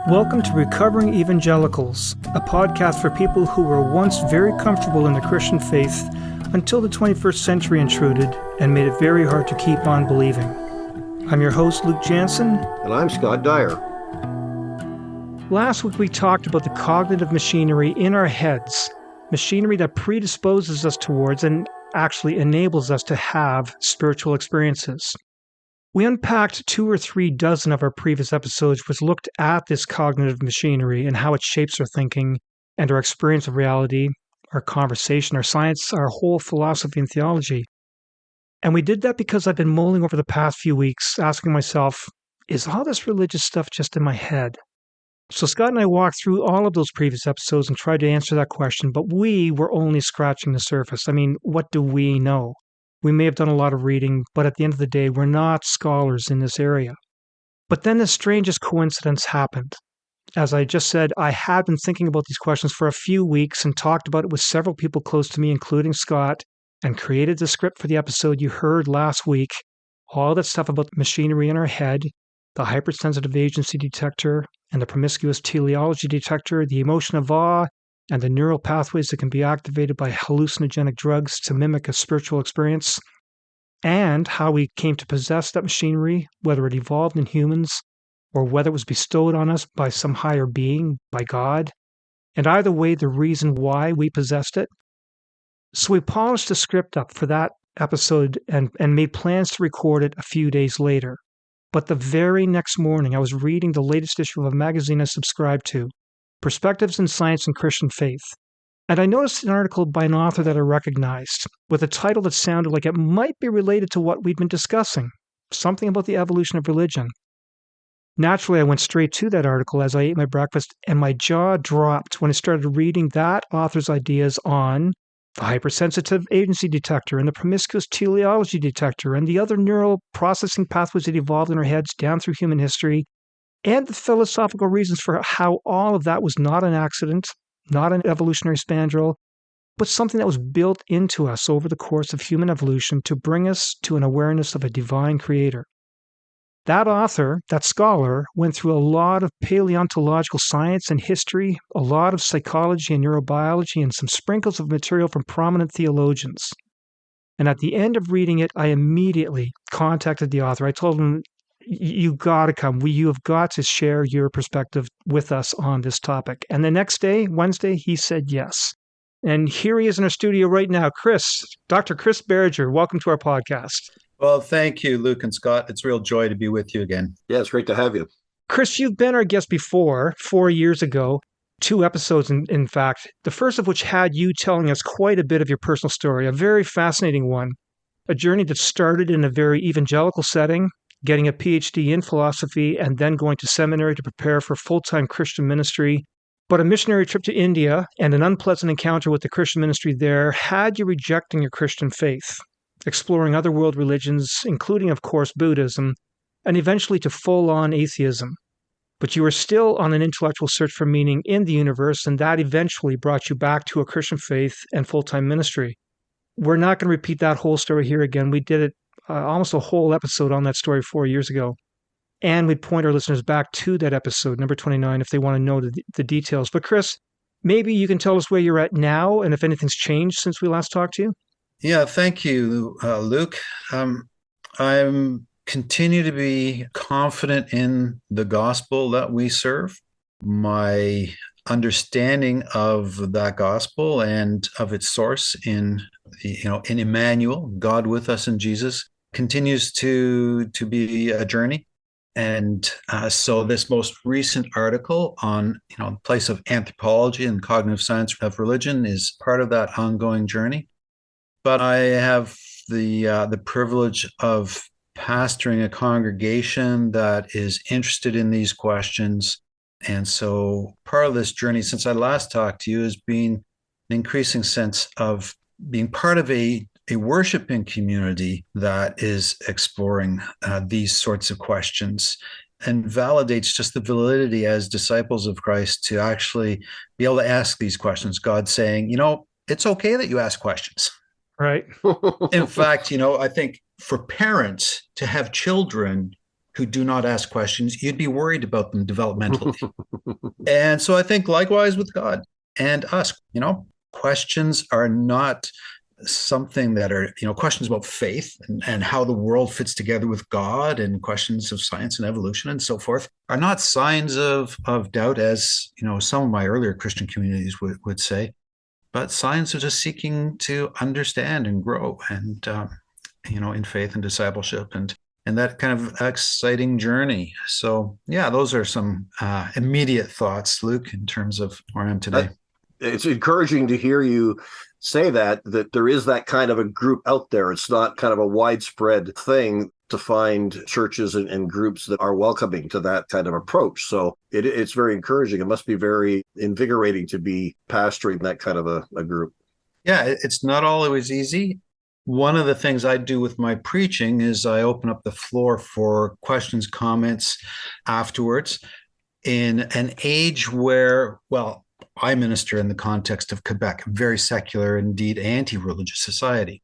Welcome to Recovering Evangelicals, a podcast for people who were once very comfortable in their Christian faith until the 21st century intruded and made it very hard to keep on believing. I'm your host, Luke Jansen. And I'm Scott Dyer. Last week we talked about the cognitive machinery in our heads, machinery that predisposes us towards and actually enables us to have spiritual experiences. We unpacked 2 or 3 dozen of our previous episodes which looked at this cognitive machinery and how it shapes our thinking and our experience of reality, our conversation, our science, our whole philosophy and theology. And we did that because I've been mulling over the past few weeks, asking myself, is all this religious stuff just in my head? So Scott and I walked through all of those previous episodes and tried to answer that question, but we were only scratching the surface. I mean, what do we know? We may have done a lot of reading, but at the end of the day, we're not scholars in this area. But then the strangest coincidence happened. As I just said, I had been thinking about these questions for a few weeks and talked about it with several people close to me, including Scott, and created the script for the episode you heard last week. All that stuff about the machinery in our head, the hypersensitive agency detector, and the promiscuous teleology detector, the emotion of awe, and the neural pathways that can be activated by hallucinogenic drugs to mimic a spiritual experience, and how we came to possess that machinery, whether it evolved in humans or whether it was bestowed on us by some higher being, by God, and either way, the reason why we possessed it. So we polished the script up for that episode and made plans to record it a few days later. But the very next morning, I was reading the latest issue of a magazine I subscribed to, Perspectives in Science and Christian Faith. And I noticed an article by an author that I recognized, with a title that sounded like it might be related to what we'd been discussing, something about the evolution of religion. Naturally, I went straight to that article as I ate my breakfast, and my jaw dropped when I started reading that author's ideas on the hypersensitive agency detector and the promiscuous teleology detector and the other neural processing pathways that evolved in our heads down through human history, and the philosophical reasons for how all of that was not an accident, not an evolutionary spandrel, but something that was built into us over the course of human evolution to bring us to an awareness of a divine creator. That author, that scholar, went through a lot of paleontological science and history, a lot of psychology and neurobiology, and some sprinkles of material from prominent theologians. And at the end of reading it, I immediately contacted the author. I told him, you got to come. You have got to share your perspective with us on this topic. And the next day, Wednesday, he said yes. And here he is in our studio right now. Dr. Chris Barrigar, welcome to our podcast. Well, thank you, Luke and Scott. It's a real joy to be with you again. Yeah, it's great to have you. Chris, you've been our guest before, 4 years ago, 2 episodes, in fact, the first of which had you telling us quite a bit of your personal story, a very fascinating one, a journey that started in a very evangelical setting, getting a PhD in philosophy, and then going to seminary to prepare for full-time Christian ministry. But a missionary trip to India and an unpleasant encounter with the Christian ministry there had you rejecting your Christian faith, exploring other world religions, including, of course, Buddhism, and eventually to full-on atheism. But you were still on an intellectual search for meaning in the universe, and that eventually brought you back to a Christian faith and full-time ministry. We're not going to repeat that whole story here again. We did it almost a whole episode on that story 4 years ago. And we'd point our listeners back to that episode, number 29, if they want to know the details. But Chris, maybe you can tell us where you're at now and if anything's changed since we last talked to you? Yeah, thank you, Luke. I'm continue to be confident in the gospel that we serve. My understanding of that gospel and of its source in Emmanuel, God with us in Jesus, continues to be a journey. And so this most recent article on the place of anthropology and cognitive science of religion is part of that ongoing journey. But I have the privilege of pastoring a congregation that is interested in these questions. And so part of this journey since I last talked to you has been an increasing sense of being part of a worshiping community that is exploring these sorts of questions and validates just the validity as disciples of Christ to actually be able to ask these questions. God saying, it's okay that you ask questions. Right. In fact, I think for parents to have children who do not ask questions, you'd be worried about them developmentally. And so I think likewise with God and us, questions are not something that are, questions about faith and how the world fits together with God, and questions of science and evolution and so forth are not signs of doubt, as, some of my earlier Christian communities would say, but signs of just seeking to understand and grow and, in faith and discipleship and that kind of exciting journey. So yeah, those are some immediate thoughts, Luke, in terms of where I am today. It's encouraging to hear you say that there is that kind of a group out there. It's not kind of a widespread thing to find churches and groups that are welcoming to that kind of approach. So it's very encouraging. It must be very invigorating to be pastoring that kind of a group. Yeah, it's not always easy. One of the things I do with my preaching is I open up the floor for questions, comments afterwards. In an age where, I minister in the context of Quebec, a very secular, indeed anti-religious society.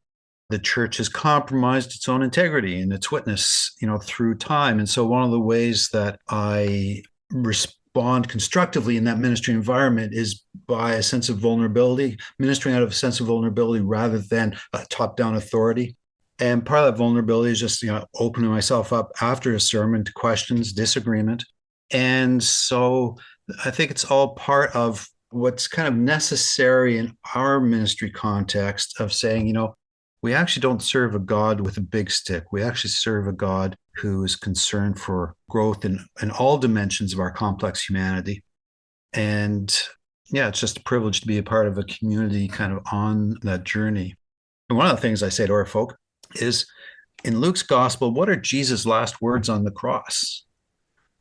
The church has compromised its own integrity and its witness, through time. And so one of the ways that I respond constructively in that ministry environment is by a sense of vulnerability, ministering out of a sense of vulnerability rather than a top-down authority. And part of that vulnerability is just, opening myself up after a sermon to questions, disagreement. And so I think it's all part of what's kind of necessary in our ministry context of saying, we actually don't serve a God with a big stick. We actually serve a God who is concerned for growth in all dimensions of our complex humanity. And yeah, it's just a privilege to be a part of a community kind of on that journey. And one of the things I say to our folk is, in Luke's gospel, what are Jesus' last words on the cross?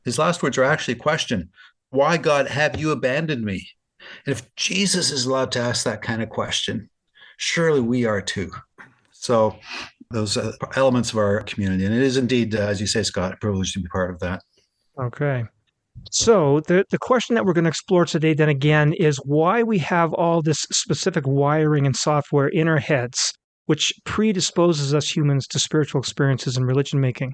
His last words are actually a question. Why, God, have you abandoned me? And if Jesus is allowed to ask that kind of question, surely we are too. So those are elements of our community. And it is indeed, as you say, Scott, a privilege to be part of that. Okay. So the question that we're going to explore today then again is why we have all this specific wiring and software in our heads, which predisposes us humans to spiritual experiences and religion making.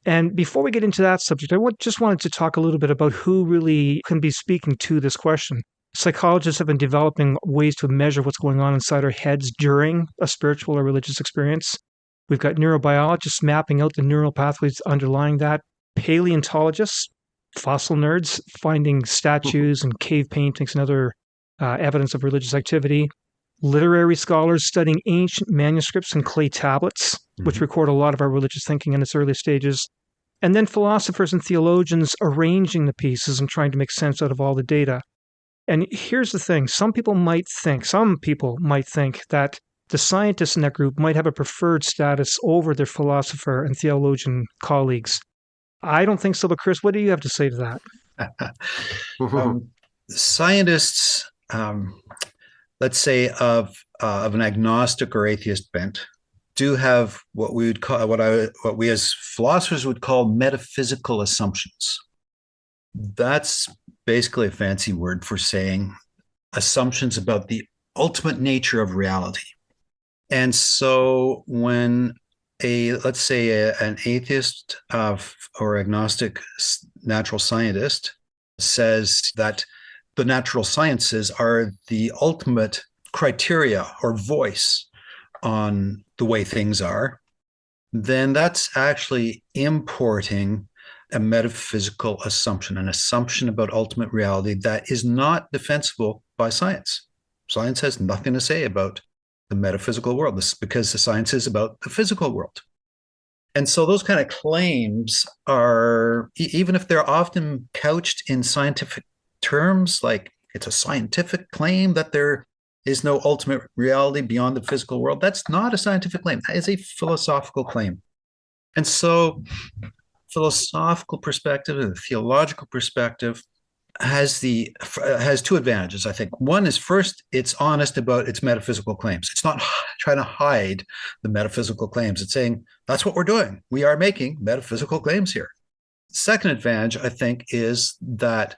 And before we get into that subject, I just wanted to talk a little bit about who really can be speaking to this question. Psychologists have been developing ways to measure what's going on inside our heads during a spiritual or religious experience. We've got neurobiologists mapping out the neural pathways underlying that, paleontologists, fossil nerds, finding statues and cave paintings and other evidence of religious activity, literary scholars studying ancient manuscripts and clay tablets, which record a lot of our religious thinking in its early stages, and then philosophers and theologians arranging the pieces and trying to make sense out of all the data. And here's the thing, some people might think that the scientists in that group might have a preferred status over their philosopher and theologian colleagues. I don't think so, but Chris, what do you have to say to that? Scientists, let's say of an agnostic or atheist bent, do have what we as philosophers would call metaphysical assumptions. That's basically a fancy word for saying assumptions about the ultimate nature of reality. And so when let's say an atheist or agnostic natural scientist says that the natural sciences are the ultimate criteria or voice on the way things are, then that's actually importing a metaphysical assumption, an assumption about ultimate reality that is not defensible by science. Science has nothing to say about the metaphysical world. This is because the science is about the physical world. And so those kind of claims are, even if they're often couched in scientific terms, like it's a scientific claim that there is no ultimate reality beyond the physical world, that's not a scientific claim. That is a philosophical claim. And so philosophical perspective and the theological perspective has two advantages, I think. One is, first, it's honest about its metaphysical claims. It's not trying to hide the metaphysical claims. It's saying, that's what we're doing. We are making metaphysical claims here. Second advantage, I think, is that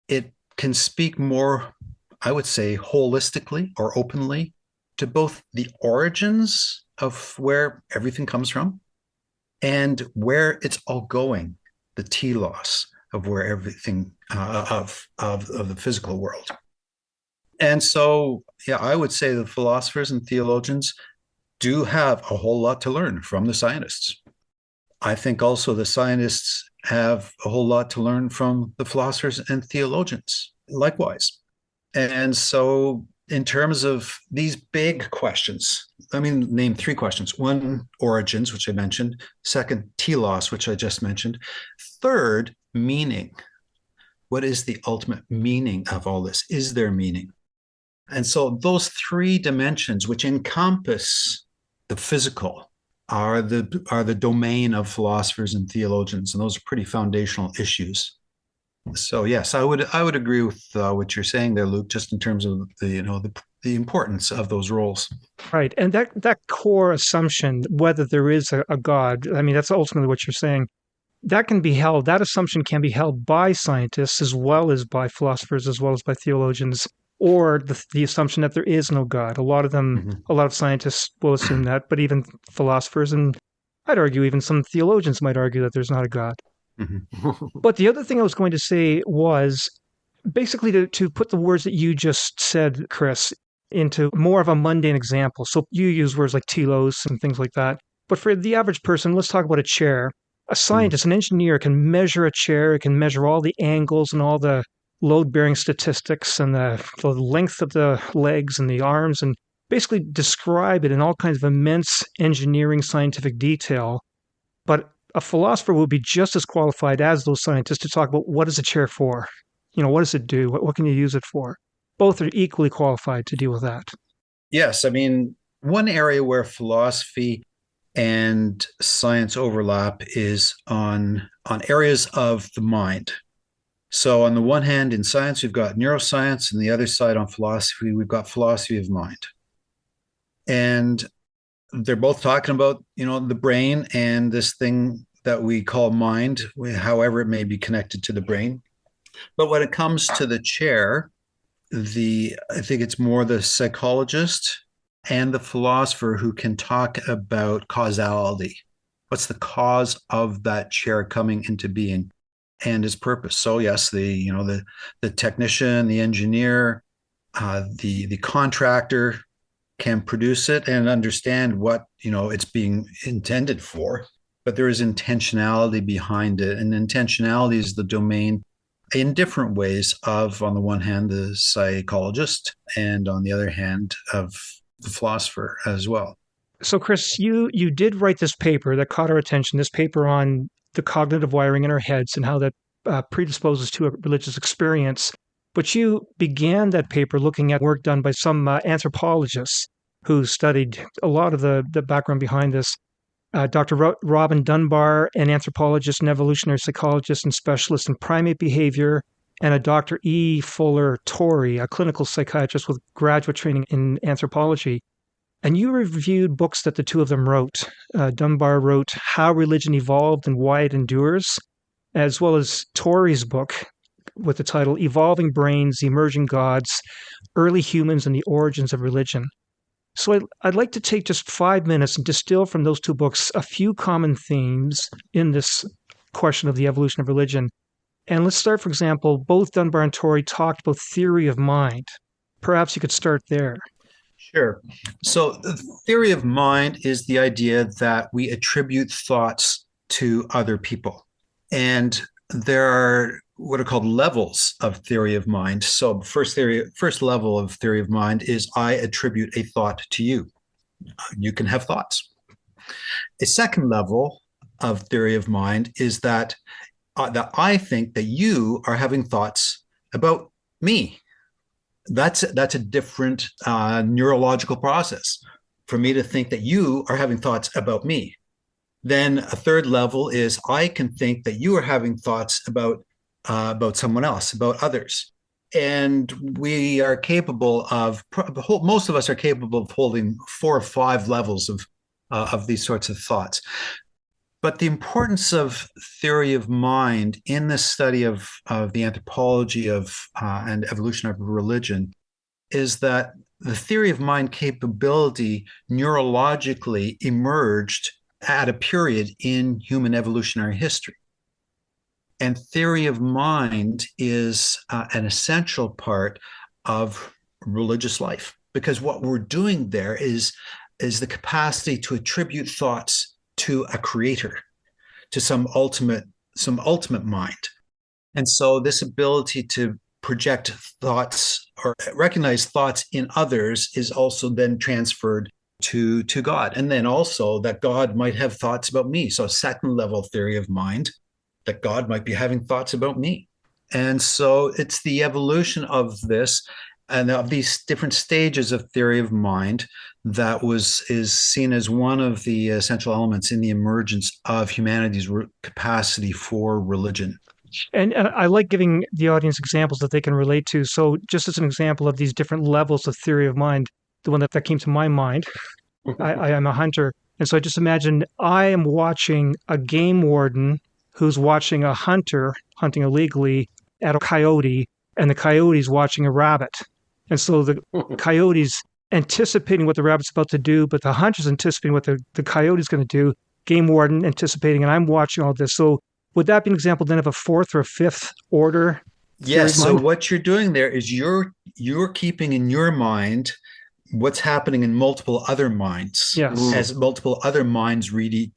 it can speak more, I would say, holistically or openly to both the origins of where everything comes from and where it's all going, the telos of where everything of the physical world. And so, yeah, I would say the philosophers and theologians do have a whole lot to learn from the scientists. I think also the scientists have a whole lot to learn from the philosophers and theologians, likewise. And so, in terms of these big questions, I mean, name three questions. One, origins, which I mentioned. Second, telos, which I just mentioned. Third, meaning. What is the ultimate meaning of all this? Is there meaning? And so those three dimensions, which encompass the physical, are the domain of philosophers and theologians, and those are pretty foundational issues. So yes, I would agree with what you're saying there, Luke, just in terms of the importance of those roles. Right. And that core assumption, whether there is a God, I mean, that's ultimately what you're saying. That assumption can be held by scientists as well as by philosophers, as well as by theologians, or the assumption that there is no God. A lot of scientists will assume that, but even philosophers, and I'd argue even some theologians might argue that there's not a God. Mm-hmm. But the other thing I was going to say was basically to put the words that you just said, Chris, into more of a mundane example. So you use words like telos and things like that. But for the average person, let's talk about a chair. A scientist, an engineer can measure a chair, can measure all the angles and all the load-bearing statistics and the length of the legs and the arms and basically describe it in all kinds of immense engineering scientific detail. But a philosopher would be just as qualified as those scientists to talk about what is a chair for? What does it do? What can you use it for? Both are equally qualified to deal with that. Yes, I mean, one area where philosophy and science overlap is on areas of the mind. So on the one hand, in science, we've got neuroscience, and the other side on philosophy, we've got philosophy of mind. And they're both talking about, the brain and this thing that we call mind, however it may be connected to the brain. But when it comes to the chair, I think it's more the psychologist and the philosopher who can talk about causality. What's the cause of that chair coming into being and its purpose? So yes, the technician, the engineer, the contractor can produce it and understand what it's being intended for. But there is intentionality behind it, and intentionality is the domain in different ways of, on the one hand, the psychologist, and on the other hand, of the philosopher as well. So, Chris, you did write this paper that caught our attention, this paper on the cognitive wiring in our heads and how that predisposes to a religious experience. But you began that paper looking at work done by some anthropologists who studied a lot of the background behind this. Dr. Robin Dunbar, an anthropologist and evolutionary psychologist and specialist in primate behavior, and a Dr. E. Fuller Torrey, a clinical psychiatrist with graduate training in anthropology. And you reviewed books that the two of them wrote. Dunbar wrote How Religion Evolved and Why It Endures, as well as Torrey's book with the title Evolving Brains, Emerging Gods, Early Humans and the Origins of Religion. So I'd like to take just 5 minutes and distill from those two books a few common themes in this question of the evolution of religion. And let's start, for example, both Dunbar and Torrey talked about theory of mind. Perhaps you could start there. Sure. So the theory of mind is the idea that we attribute thoughts to other people. And there are what are called levels of theory of mind. So first level of theory of mind is I attribute a thought to you. You can have thoughts. A second level of theory of mind is that I think that you are having thoughts about me. That's a different neurological process for me to think that you are having thoughts about me. Then a third level is I can think that you are having thoughts about someone else, about others. And we are capable of, most of us are capable of holding 4 or 5 levels of these sorts of thoughts. But the importance of theory of mind in the study of the anthropology of and evolution of religion is that the theory of mind capability neurologically emerged at a period in human evolutionary history. And theory of mind is an essential part of religious life, because what we're doing there is the capacity to attribute thoughts to a creator, to some ultimate mind. And so this ability to project thoughts or recognize thoughts in others is also then transferred to God. And then also that God might have thoughts about me. So second level theory of mind, that God might be having thoughts about me. And so it's the evolution of this and of these different stages of theory of mind that is seen as one of the essential elements in the emergence of humanity's capacity for religion. And I like giving the audience examples that they can relate to. So just as an example of these different levels of theory of mind, the one that came to my mind, I am a hunter. And so I just imagine I am watching a game warden who's watching a hunter hunting illegally at a coyote, and the coyote's watching a rabbit. And so the coyote's anticipating what the rabbit's about to do, but the hunter's anticipating what the coyote's going to do, game warden anticipating, and I'm watching all this. So would that be an example then of a fourth or a fifth order? Yes. So what you're doing there is you're keeping in your mind what's happening in multiple other minds, yes, as multiple other minds read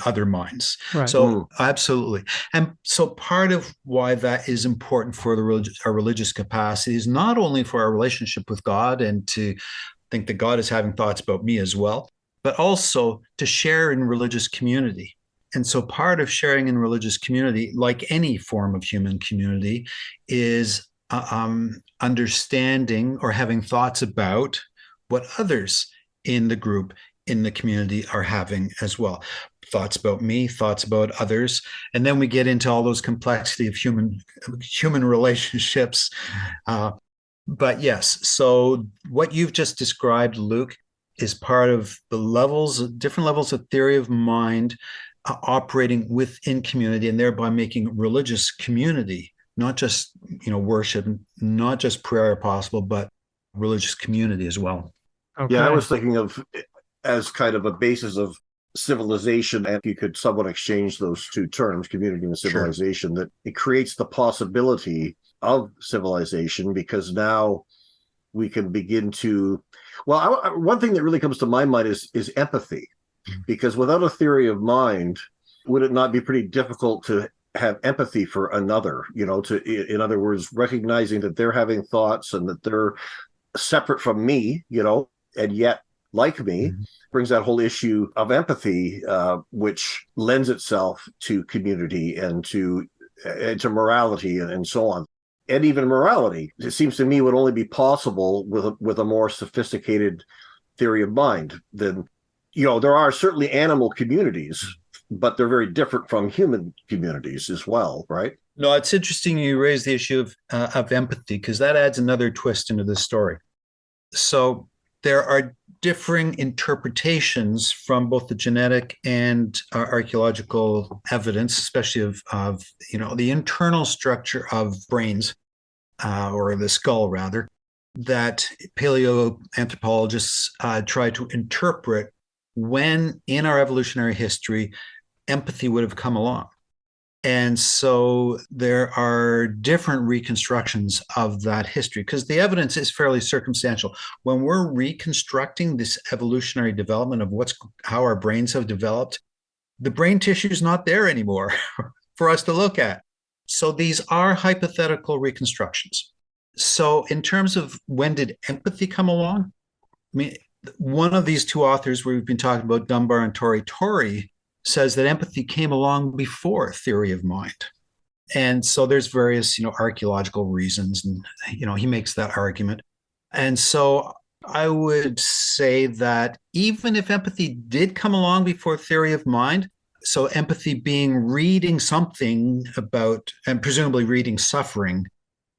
other minds. Right. So absolutely. And so part of why that is important for our religious capacity is not only for our relationship with God and to think that God is having thoughts about me as well, but also to share in religious community. And so part of sharing in religious community, like any form of human community, is understanding or having thoughts about what others in the group, in the community are having as well. Thoughts about me, thoughts about others. And then we get into all those complexity of human relationships. But yes, so what you've just described, Luke, is part of the different levels of theory of mind operating within community, and thereby making religious community, not just worship, not just prayer possible, but religious community as well. Okay. Yeah, I was thinking of as kind of a basis of civilization, and you could somewhat exchange those two terms, community and civilization, that it creates the possibility of civilization, because now we can begin to, one thing that really comes to my mind is empathy. Because without a theory of mind, would it not be pretty difficult to have empathy for another? In other words, recognizing that they're having thoughts and that they're separate from me, and yet like me, brings that whole issue of empathy, which lends itself to community and to morality and so on. And even morality, it seems to me, would only be possible with a more sophisticated theory of mind than. There are certainly animal communities, but they're very different from human communities as well, right? No, it's interesting you raise the issue of empathy, because that adds another twist into the story. So there are differing interpretations from both the genetic and archaeological evidence, especially of the internal structure of brains, or the skull rather, that paleoanthropologists try to interpret when in our evolutionary history empathy would have come along. And so there are different reconstructions of that history, because the evidence is fairly circumstantial. When we're reconstructing this evolutionary development of how our brains have developed, the brain tissue is not there anymore for us to look at. So these are hypothetical reconstructions. So in terms of when did empathy come along, one of these two authors we've been talking about, Dunbar and Torrey, says that empathy came along before theory of mind. And so there's various, archaeological reasons, and, he makes that argument. And so I would say that even if empathy did come along before theory of mind, so empathy being reading something about, and presumably reading suffering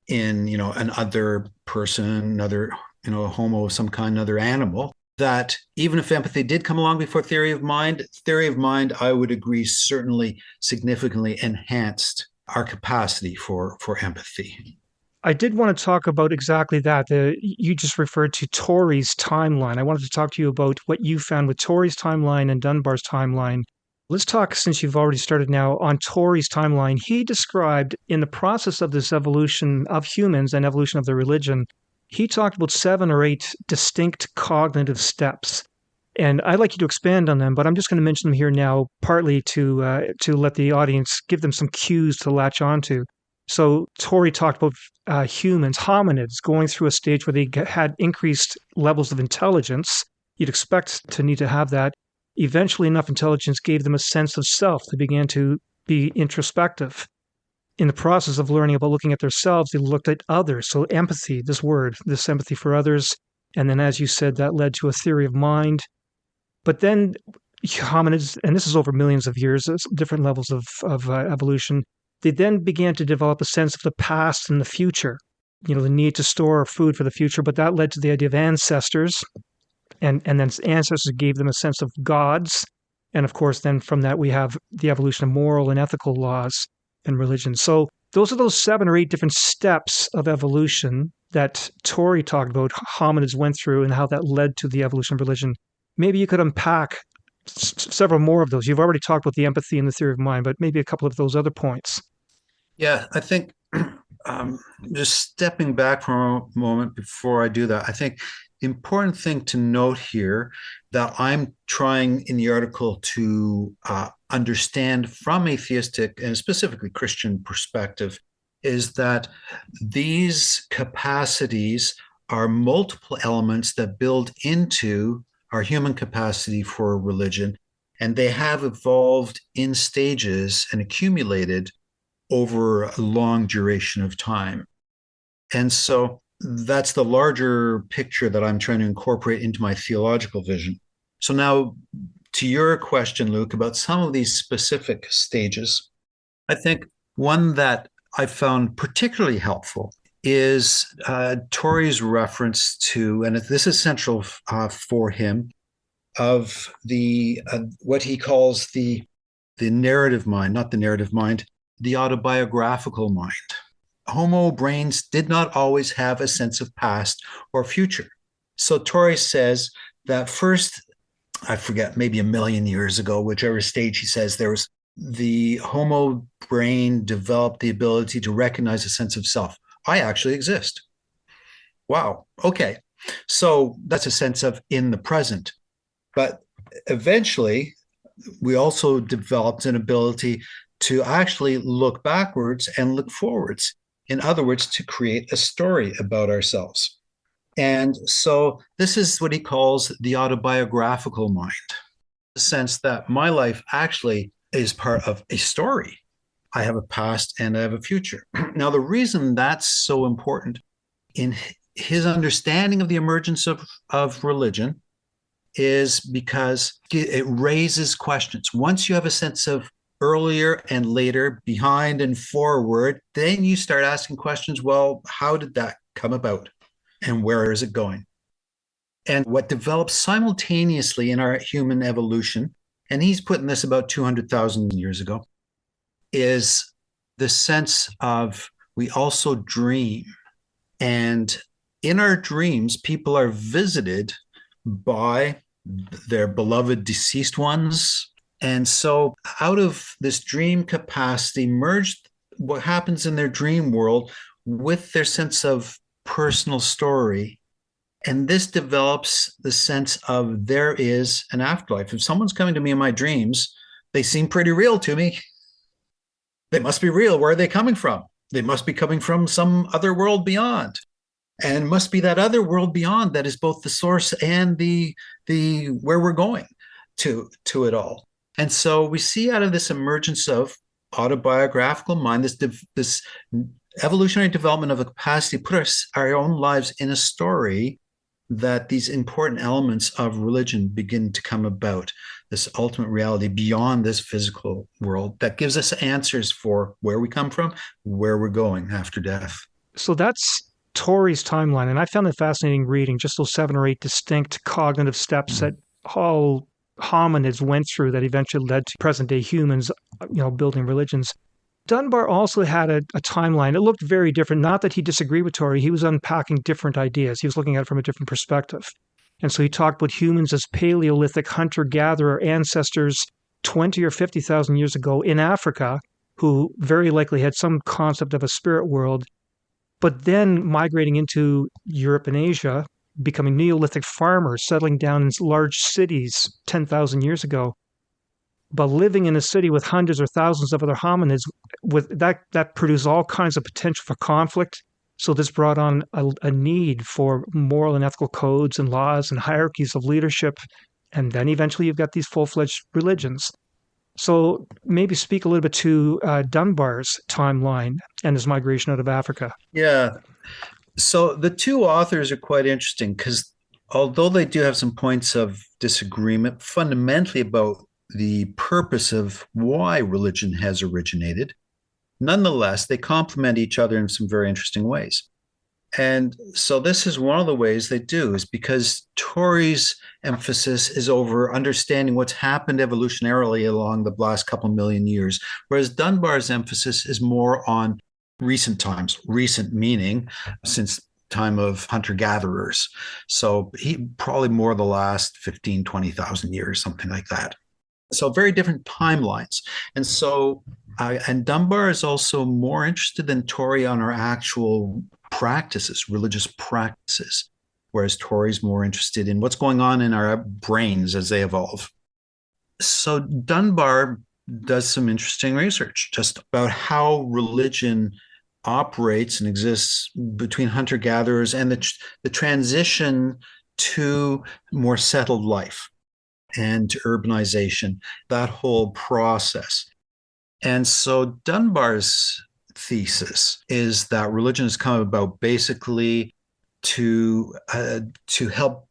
in, another person, another a homo of some kind, another animal, that even if empathy did come along before theory of mind, I would agree, certainly significantly enhanced our capacity for empathy. I did want to talk about exactly that. You just referred to Torrey's timeline. I wanted to talk to you about what you found with Torrey's timeline and Dunbar's timeline. Let's talk, since you've already started now, on Torrey's timeline. He described in the process of this evolution of humans and evolution of their religion, he talked about 7 or 8 distinct cognitive steps. And I'd like you to expand on them, but I'm just going to mention them here now, partly to let the audience give them some cues to latch onto. So Torrey talked about humans, hominids, going through a stage where they had increased levels of intelligence. You'd expect to need to have that. Eventually, enough intelligence gave them a sense of self. They began to be introspective. In the process of learning about looking at themselves, they looked at others. So empathy, this word, this empathy for others. And then, as you said, that led to a theory of mind. But then hominids, and this is over millions of years, different levels of evolution, they then began to develop a sense of the past and the future, the need to store food for the future. But that led to the idea of ancestors, and then ancestors gave them a sense of gods. And of course, then from that, we have the evolution of moral and ethical laws and religion. So those are those 7 or 8 different steps of evolution that Torrey talked about, hominids went through, and how that led to the evolution of religion. Maybe you could unpack several more of those. You've already talked about the empathy and the theory of mind, but maybe a couple of those other points. Yeah, I think just stepping back for a moment before I do that, I think the important thing to note here that I'm trying in the article to understand from a theistic and specifically Christian perspective is that these capacities are multiple elements that build into our human capacity for religion, and they have evolved in stages and accumulated over a long duration of time. And so that's the larger picture that I'm trying to incorporate into my theological vision. So now to your question, Luke, about some of these specific stages, I think one that I found particularly helpful is Torrey's reference to, and this is central for him, of the what he calls the narrative mind, not the narrative mind, the autobiographical mind. Homo brains did not always have a sense of past or future. So Torrey says that first, I forget, maybe a million years ago, whichever stage he says, there was the Homo brain developed the ability to recognize a sense of self. I actually exist. Wow. Okay. So that's a sense of in the present. But eventually, we also developed an ability to actually look backwards and look forwards. In other words, to create a story about ourselves. And so this is what he calls the autobiographical mind, the sense that my life actually is part of a story. I have a past and I have a future. Now, the reason that's so important in his understanding of the emergence of religion is because it raises questions. Once you have a sense of earlier and later, behind and forward, then you start asking questions. Well, how did that come about? And where is it going? And what develops simultaneously in our human evolution, and he's putting this about 200,000 years ago, is the sense of we also dream. And in our dreams, people are visited by their beloved deceased ones. And so out of this dream capacity merged what happens in their dream world with their sense of personal story. And this develops the sense of there is an afterlife. If someone's coming to me in my dreams, they seem pretty real to me. They must be real. Where are they coming from? They must be coming from some other world beyond. And must be that other world beyond that is both the source and the where we're going to it all. And so we see out of this emergence of autobiographical mind, this evolutionary development of a capacity to put our own lives in a story, that these important elements of religion begin to come about, this ultimate reality beyond this physical world that gives us answers for where we come from, where we're going after death. So that's Torrey's timeline, and I found it fascinating reading just those 7 or 8 distinct cognitive steps that all hominids went through that eventually led to present-day humans, building religions. Dunbar also had a timeline. It looked very different. Not that he disagreed with Torrey. He was unpacking different ideas. He was looking at it from a different perspective. And so he talked about humans as Paleolithic hunter-gatherer ancestors 20 or 50,000 years ago in Africa, who very likely had some concept of a spirit world, but then migrating into Europe and Asia, becoming Neolithic farmers, settling down in large cities 10,000 years ago, but living in a city with hundreds or thousands of other hominids, with that produced all kinds of potential for conflict. So this brought on a need for moral and ethical codes and laws and hierarchies of leadership. And then eventually you've got these full-fledged religions. So maybe speak a little bit to Dunbar's timeline and his migration out of Africa. Yeah. So the two authors are quite interesting because although they do have some points of disagreement fundamentally about the purpose of why religion has originated, nonetheless, they complement each other in some very interesting ways. And so this is one of the ways they do, is because Torrey's emphasis is over understanding what's happened evolutionarily along the last couple million years, whereas Dunbar's emphasis is more on recent times, recent meaning since time of hunter-gatherers. So he probably more the last 15, 20,000 years, something like that. So very different timelines. And so, and Dunbar is also more interested than Torrey on our actual practices, religious practices, whereas Torrey's more interested in what's going on in our brains as they evolve. So Dunbar does some interesting research just about how religion operates and exists between hunter-gatherers and the transition to more settled life and to urbanization, that whole process. And so Dunbar's thesis is that religion has come about basically to help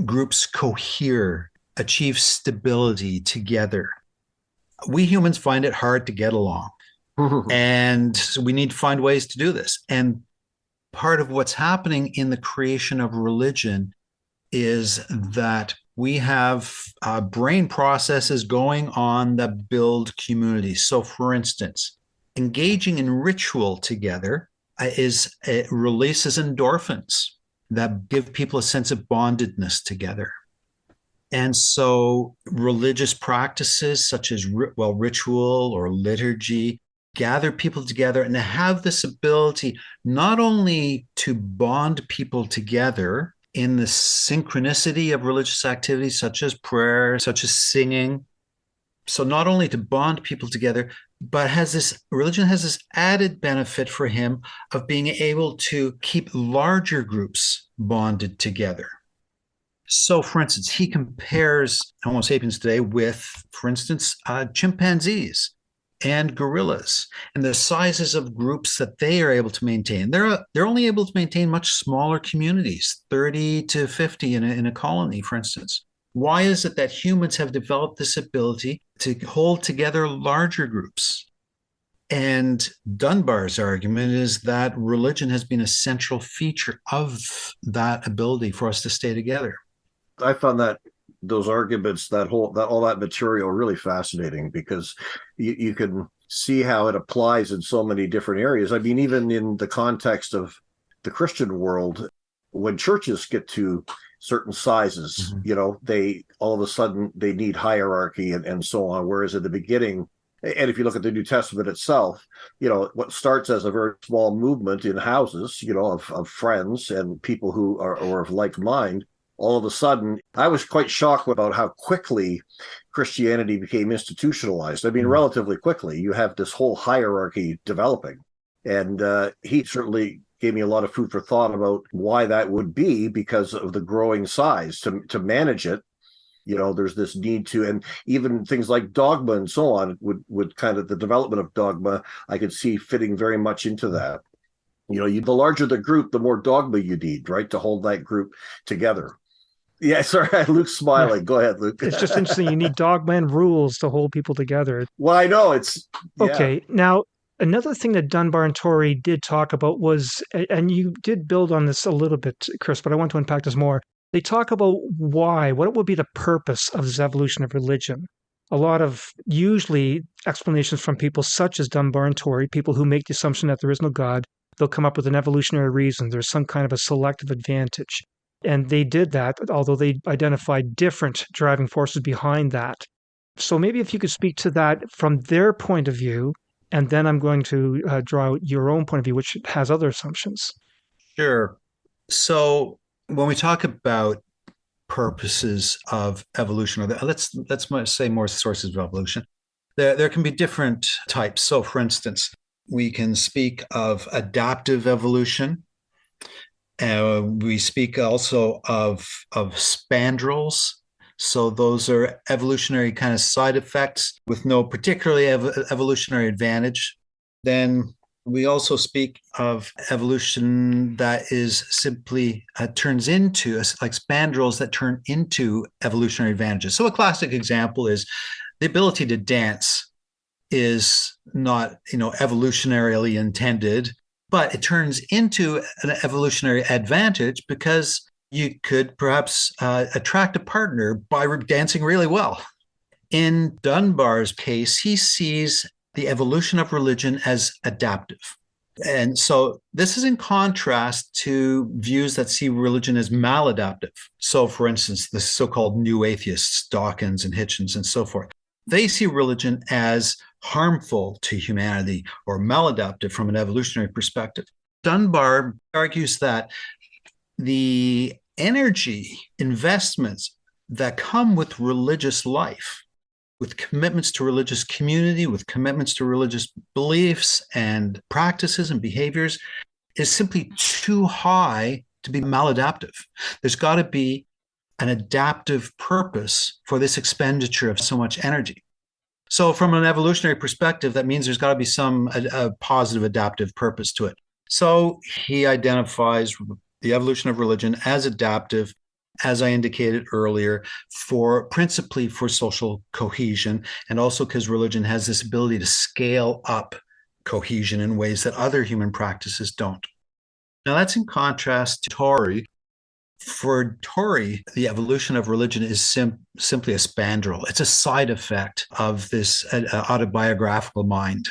groups cohere, achieve stability together. We humans find it hard to get along, and so we need to find ways to do this. And part of what's happening in the creation of religion is that we have brain processes going on that build communities. So, for instance, engaging in ritual together it releases endorphins that give people a sense of bondedness together. And so religious practices such as ritual or liturgy gather people together and have this ability not only to bond people together in the synchronicity of religious activities such as prayer, such as singing. So not only to bond people together, but religion has this added benefit for him of being able to keep larger groups bonded together. So, for instance, he compares Homo sapiens today with, for instance, chimpanzees and gorillas and the sizes of groups that they are able to maintain. They're only able to maintain much smaller communities, 30 to 50 in a colony, for instance. Why is it that humans have developed this ability to hold together larger groups? And Dunbar's argument is that religion has been a central feature of that ability for us to stay together. I found those arguments, all that material really fascinating because you can see how it applies in so many different areas. I mean, even in the context of the Christian world, when churches get to certain sizes, they all of a sudden they need hierarchy and so on. Whereas at the beginning, and if you look at the New Testament itself, what starts as a very small movement in houses, of friends and people who are of like mind, all of a sudden, I was quite shocked about how quickly Christianity became institutionalized. I mean, relatively quickly. You have this whole hierarchy developing. And he certainly gave me a lot of food for thought about why that would be because of the growing size. To manage it, there's this need to, and even things like dogma and so on would kind of, the development of dogma, I could see fitting very much into that. The larger the group, the more dogma you need, right, to hold that group together. Yeah, sorry, Luke's smiling. Go ahead, Luke. It's just interesting. You need dogma and rules to hold people together. Well, I know Okay. Now, another thing that Dunbar and Torrey did talk about was, and you did build on this a little bit, Chris, but I want to unpack this more. They talk about what would be the purpose of this evolution of religion. a lot of usually explanations from people such as Dunbar and Torrey, people who make the assumption that there is no God, they'll come up with an evolutionary reason. There's some kind of a selective advantage. And they did that, although they identified different driving forces behind that. So maybe if you could speak to that from their point of view, and then I'm going to draw out your own point of view, which has other assumptions. Sure. So when we talk about purposes of evolution, or let's say more sources of evolution, there can be different types. So, for instance, we can speak of adaptive evolution. We speak also of spandrels. So those are evolutionary kind of side effects with no particularly evolutionary advantage. Then we also speak of evolution that is simply turns into like spandrels that turn into evolutionary advantages. So a classic example is the ability to dance is not, evolutionarily intended, but it turns into an evolutionary advantage because you could perhaps attract a partner by dancing really well. In Dunbar's case, he sees the evolution of religion as adaptive. And so this is in contrast to views that see religion as maladaptive. So, for instance, the so-called new atheists, Dawkins and Hitchens and so forth, they see religion as harmful to humanity or maladaptive from an evolutionary perspective. Dunbar argues that the energy investments that come with religious life, with commitments to religious community, with commitments to religious beliefs and practices and behaviors, is simply too high to be maladaptive. There's got to be an adaptive purpose for this expenditure of so much energy. So from an evolutionary perspective, that means there's got to be some a positive adaptive purpose to it. So he identifies the evolution of religion as adaptive, as I indicated earlier, principally for social cohesion, and also because religion has this ability to scale up cohesion in ways that other human practices don't. Now that's in contrast to Torrey. For Torrey, the evolution of religion is simply a spandrel. It's a side effect of this autobiographical mind.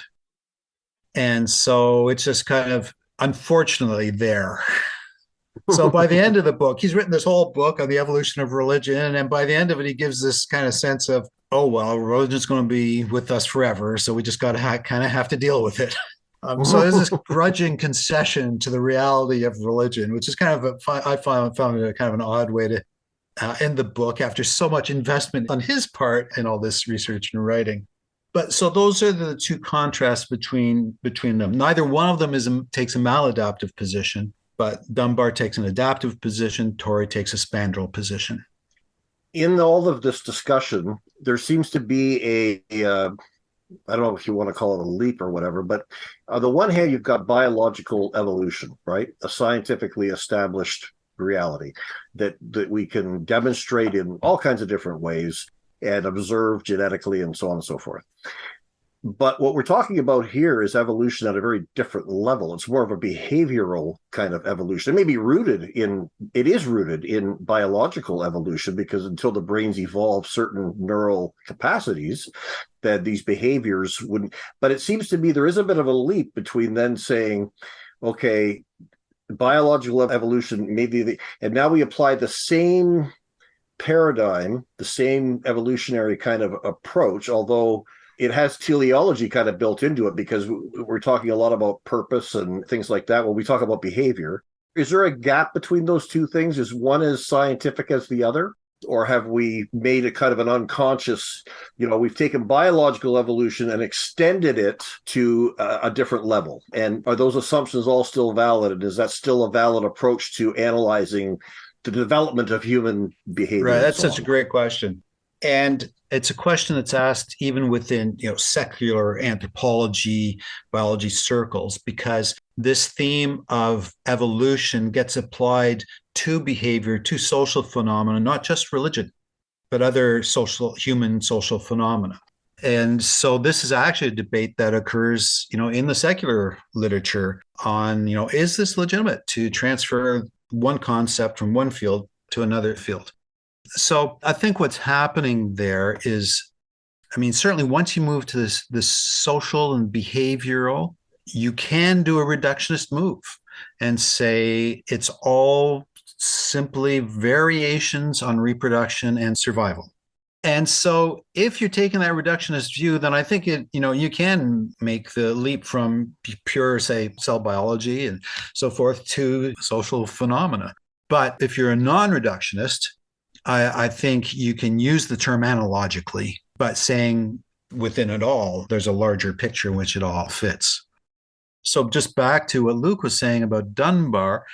And so it's just kind of, unfortunately, there. So by the end of the book, he's written this whole book on the evolution of religion. And by the end of it, he gives this kind of sense of, oh, well, religion's going to be with us forever. So we just got to kind of have to deal with it. So there's this grudging concession to the reality of religion, which is kind of, I found it kind of an odd way to end the book after so much investment on his part in all this research and writing. But so those are the two contrasts between them. Neither one of them takes a maladaptive position, but Dunbar takes an adaptive position, Torrey takes a spandrel position. In all of this discussion, there seems to be I don't know if you want to call it a leap or whatever, but on the one hand, you've got biological evolution, right? A scientifically established reality that we can demonstrate in all kinds of different ways and observe genetically and so on and so forth. But what we're talking about here is evolution at a very different level. It's more of a behavioral kind of evolution. It may be it is rooted in biological evolution, because until the brains evolve certain neural capacities, that these behaviors wouldn't. But it seems to me there is a bit of a leap between then saying, okay, biological evolution, and now we apply the same paradigm, the same evolutionary kind of approach, although it has teleology kind of built into it, because we're talking a lot about purpose and things like that when we talk about behavior. Is there a gap between those two things? Is one as scientific as the other? Or have we made a kind of an unconscious, we've taken biological evolution and extended it to a different level? And are those assumptions all still valid? And is that still a valid approach to analyzing the development of human behavior? Right, that's such a great question. And it's a question that's asked even within, secular anthropology, biology circles, because this theme of evolution gets applied to behavior, to social phenomena, not just religion, but other human social phenomena. And so this is actually a debate that occurs, in the secular literature on, is this legitimate to transfer one concept from one field to another field? So I think what's happening there is I mean, certainly once you move to this social and behavioral, you can do a reductionist move and say it's all simply variations on reproduction and survival. And so if you're taking that reductionist view, then I think you can make the leap from pure, say, cell biology and so forth to social phenomena. But if you're a non-reductionist, I think you can use the term analogically, but saying within it all, there's a larger picture in which it all fits. So just back to what Luke was saying about Dunbar,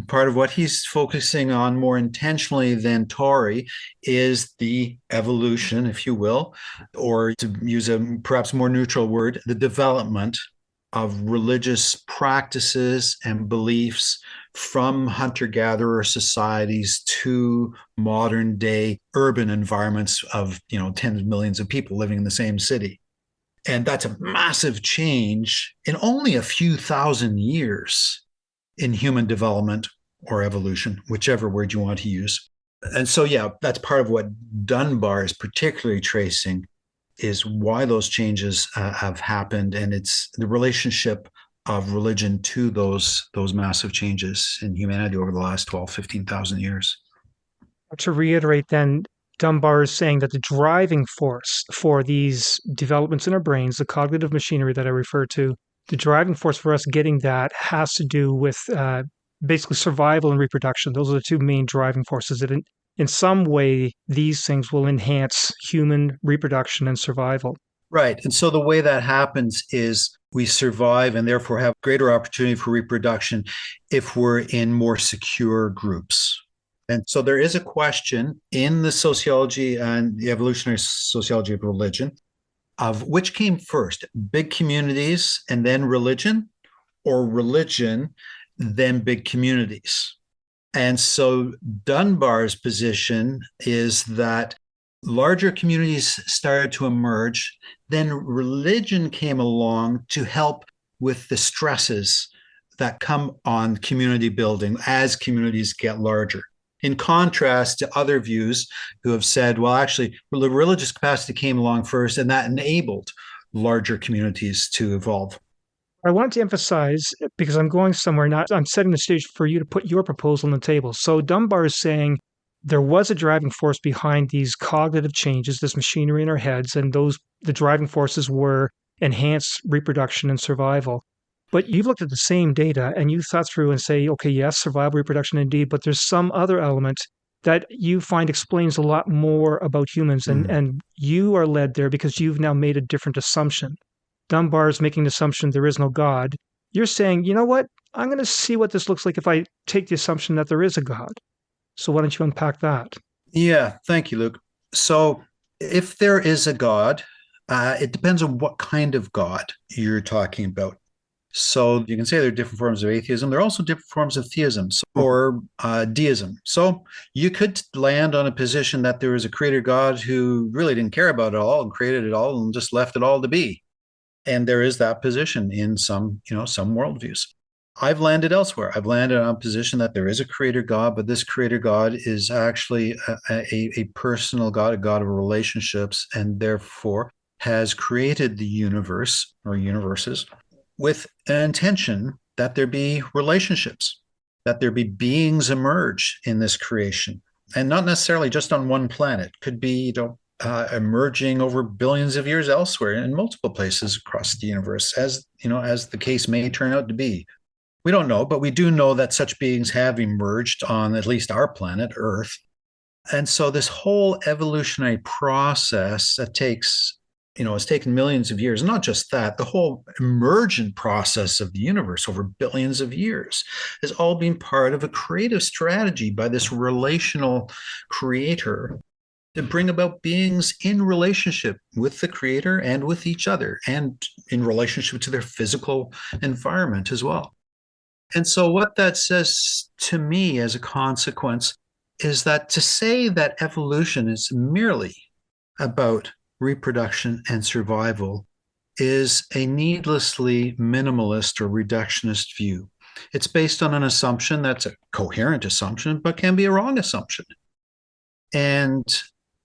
part of what he's focusing on more intentionally than Torrey is the evolution, if you will, or to use a perhaps more neutral word, the development of religious practices and beliefs from hunter-gatherer societies to modern day urban environments of tens of millions of people living in the same city. And that's a massive change in only a few thousand years in human development or evolution, whichever word you want to use. And so, yeah, that's part of what Dunbar is particularly tracing, is why those changes have happened. And it's the relationship of religion to those massive changes in humanity over the last 12, 15,000 years. To reiterate then, Dunbar is saying that the driving force for these developments in our brains, the cognitive machinery that I referred to, the driving force for us getting that has to do with basically survival and reproduction. Those are the two main driving forces. That in some way, these things will enhance human reproduction and survival. Right. And so the way that happens is we survive and therefore have greater opportunity for reproduction if we're in more secure groups. And so there is a question in the sociology and the evolutionary sociology of religion of which came first, big communities and then religion, or religion, then big communities. And so Dunbar's position is that larger communities started to emerge, then religion came along to help with the stresses that come on community building as communities get larger. In contrast to other views who have said, well, actually, the religious capacity came along first, and that enabled larger communities to evolve. I want to emphasize, because I'm going somewhere, I'm setting the stage for you to put your proposal on the table. So Dunbar is saying there was a driving force behind these cognitive changes, this machinery in our heads, and the driving forces were enhanced reproduction and survival. But you've looked at the same data and you thought through and say, okay, yes, survival, reproduction indeed, but there's some other element that you find explains a lot more about humans. And you are led there because you've now made a different assumption. Dunbar is making the assumption there is no God. You're saying, you know what? I'm going to see what this looks like if I take the assumption that there is a God. So why don't you unpack that? Yeah, thank you, Luke. So if there is a God, it depends on what kind of God you're talking about. So you can say there are different forms of atheism. There are also different forms of theism or deism. So you could land on a position that there is a creator God who really didn't care about it all and created it all and just left it all to be. And there is that position in some worldviews. I've landed elsewhere. I've landed on a position that there is a creator God, but this creator God is actually a personal God, a God of relationships, and therefore has created the universe or universes with an intention that there be relationships, that there be beings emerge in this creation, and not necessarily just on one planet. Could be, emerging over billions of years elsewhere in multiple places across the universe, as the case may turn out to be. We don't know, but we do know that such beings have emerged on at least our planet, Earth. And so this whole evolutionary process that it's taken millions of years. Not just that, the whole emergent process of the universe over billions of years has all been part of a creative strategy by this relational creator to bring about beings in relationship with the creator and with each other and in relationship to their physical environment as well. And so what that says to me as a consequence is that to say that evolution is merely about reproduction and survival is a needlessly minimalist or reductionist view. It's based on an assumption that's a coherent assumption, but can be a wrong assumption. And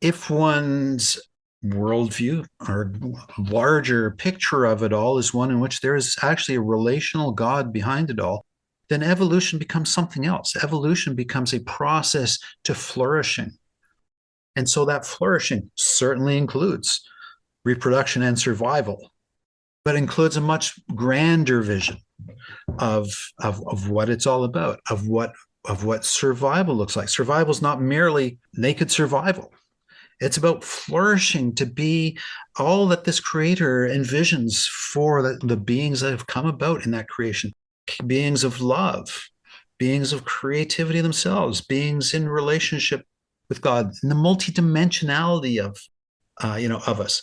if one's worldview, our larger picture of it all is one in which there is actually a relational God behind it all, then evolution becomes something else. Evolution becomes a process to flourishing. And so that flourishing certainly includes reproduction and survival, but includes a much grander vision of what it's all about, of what survival looks like. Survival is not merely naked survival. It's about flourishing to be all that this creator envisions for the beings that have come about in that creation. Beings of love, beings of creativity themselves, beings in relationship with God, and the multidimensionality of us.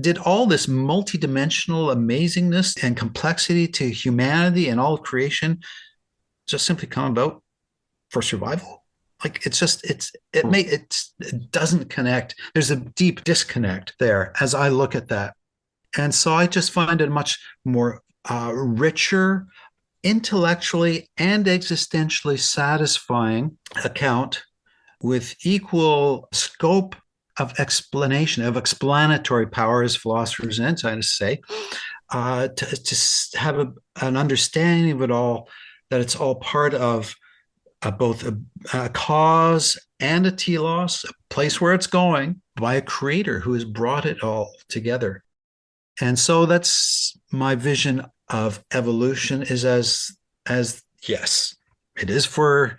Did all this multidimensional amazingness and complexity to humanity and all of creation just simply come about for survival? Like it doesn't connect. There's a deep disconnect there as I look at that. And so I just find it a much more richer, intellectually and existentially satisfying account with equal scope of explanation, of explanatory power, as philosophers and scientists say, to have an understanding of it all, that it's all part of both a cause and a telos, a place where it's going, by a creator who has brought it all together. And so that's my vision of evolution, is as yes, it is for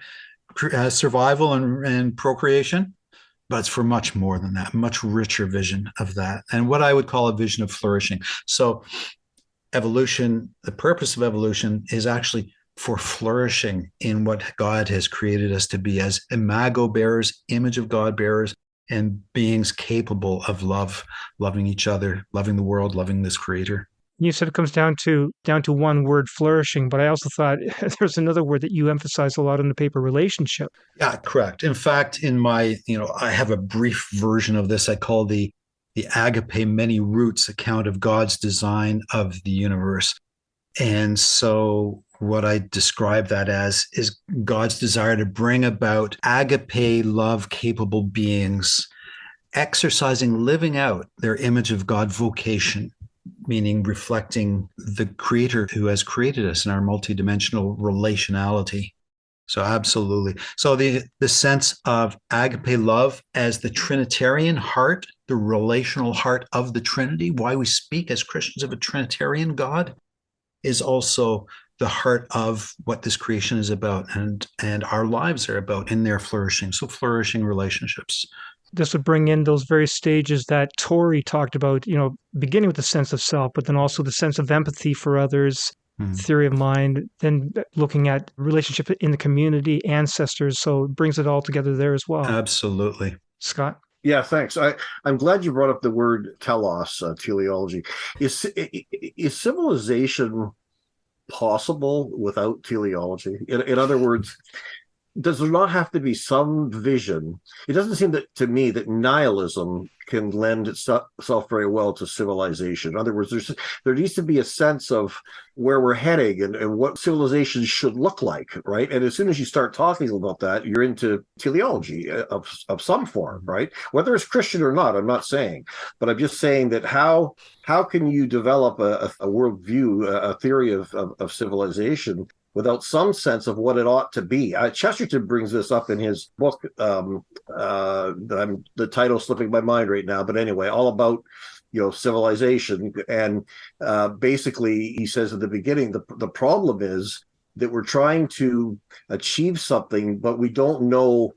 survival and procreation, but it's for much more than that, much richer vision of that, and what I would call a vision of flourishing. So evolution, the purpose of evolution is actually for flourishing in what God has created us to be as imago bearers, image of God bearers, and beings capable of loving each other, loving the world, loving this creator. You said it comes down to one word, flourishing, but I also thought there's another word that you emphasize a lot in the paper, relationship. Yeah, correct. In fact, in my, I have a brief version of this I call the agape many roots account of God's design of the universe. And so what I describe that as is God's desire to bring about agape love capable beings exercising, living out their image of God vocation, meaning reflecting the creator who has created us in our multidimensional relationality. So absolutely. So the sense of agape love as the Trinitarian heart, the relational heart of the Trinity, why we speak as Christians of a Trinitarian God, is also the heart of what this creation is about and our lives are about in their flourishing. So flourishing relationships. This would bring in those various stages that Torrey talked about, beginning with the sense of self, but then also the sense of empathy for others, theory of mind, then looking at relationship in the community, ancestors. So it brings it all together there as well. Absolutely. Scott? Yeah, thanks. I'm glad you brought up the word telos, teleology. Is civilization possible without teleology? In other words, does there not have to be some vision? It doesn't seem to me that nihilism can lend itself very well to civilization. In other words, there needs to be a sense of where we're heading and what civilization should look like, right? And as soon as you start talking about that, you're into teleology of some form, right? Whether it's Christian or not, I'm not saying, but I'm just saying that how can you develop a worldview, a theory of civilization without some sense of what it ought to be? Chesterton brings this up in his book. The title's slipping my mind right now, but anyway, all about civilization. And basically, he says at the beginning, the problem is that we're trying to achieve something, but we don't know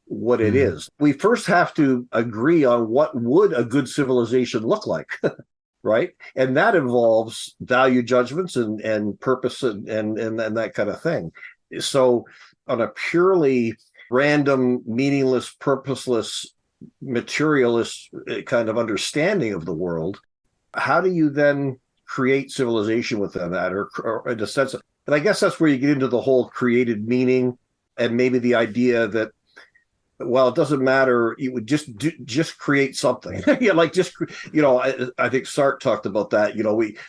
what it is. We first have to agree on what would a good civilization look like. Right. And that involves value judgments and purpose and that kind of thing. So on a purely random, meaningless, purposeless, materialist kind of understanding of the world, how do you then create civilization within that, or in a sense of, and I guess that's where you get into the whole created meaning and maybe the idea that, well, it doesn't matter. You would just create something. I think Sartre talked about that.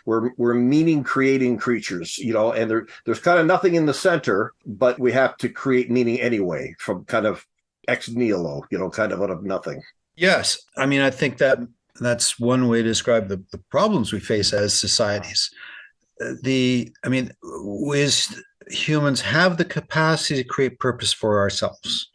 We're meaning creating creatures. And there's kind of nothing in the center, but we have to create meaning anyway from kind of ex nihilo. Kind of out of nothing. Yes, I mean, I think that That's one way to describe the problems we face as societies. Is humans have the capacity to create purpose for ourselves.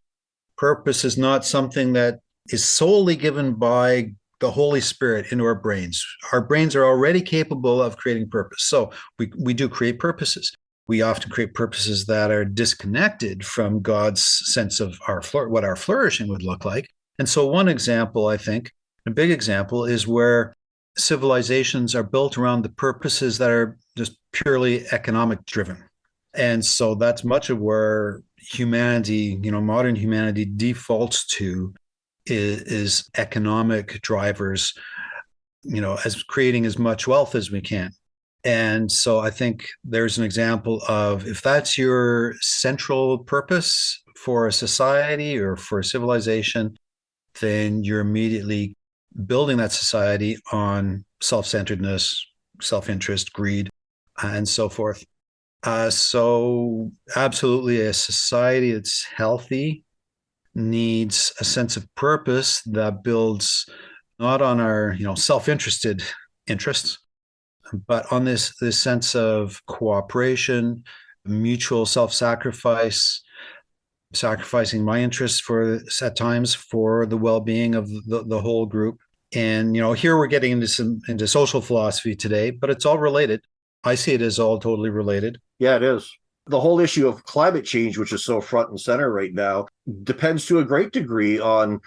Purpose is not something that is solely given by the Holy Spirit into our brains. Our brains are already capable of creating purpose. So we do create purposes. We often create purposes that are disconnected from God's sense of what our flourishing would look like. And so one example, I think, a big example, is where civilizations are built around the purposes that are just purely economic driven. And so that's much of where humanity, modern humanity defaults to is economic drivers, as creating as much wealth as we can. And so I think there's an example of, if that's your central purpose for a society or for a civilization, then you're immediately building that society on self-centeredness, self-interest, greed, and so forth. So absolutely, a society that's healthy needs a sense of purpose that builds not on our self-interested interests, but on this sense of cooperation, mutual self-sacrifice, sacrificing my interests at times for the well-being of the whole group. And here we're getting into social philosophy today, but it's all related. I see it as all totally related. Yeah, it is. The whole issue of climate change, which is so front and center right now, depends to a great degree on,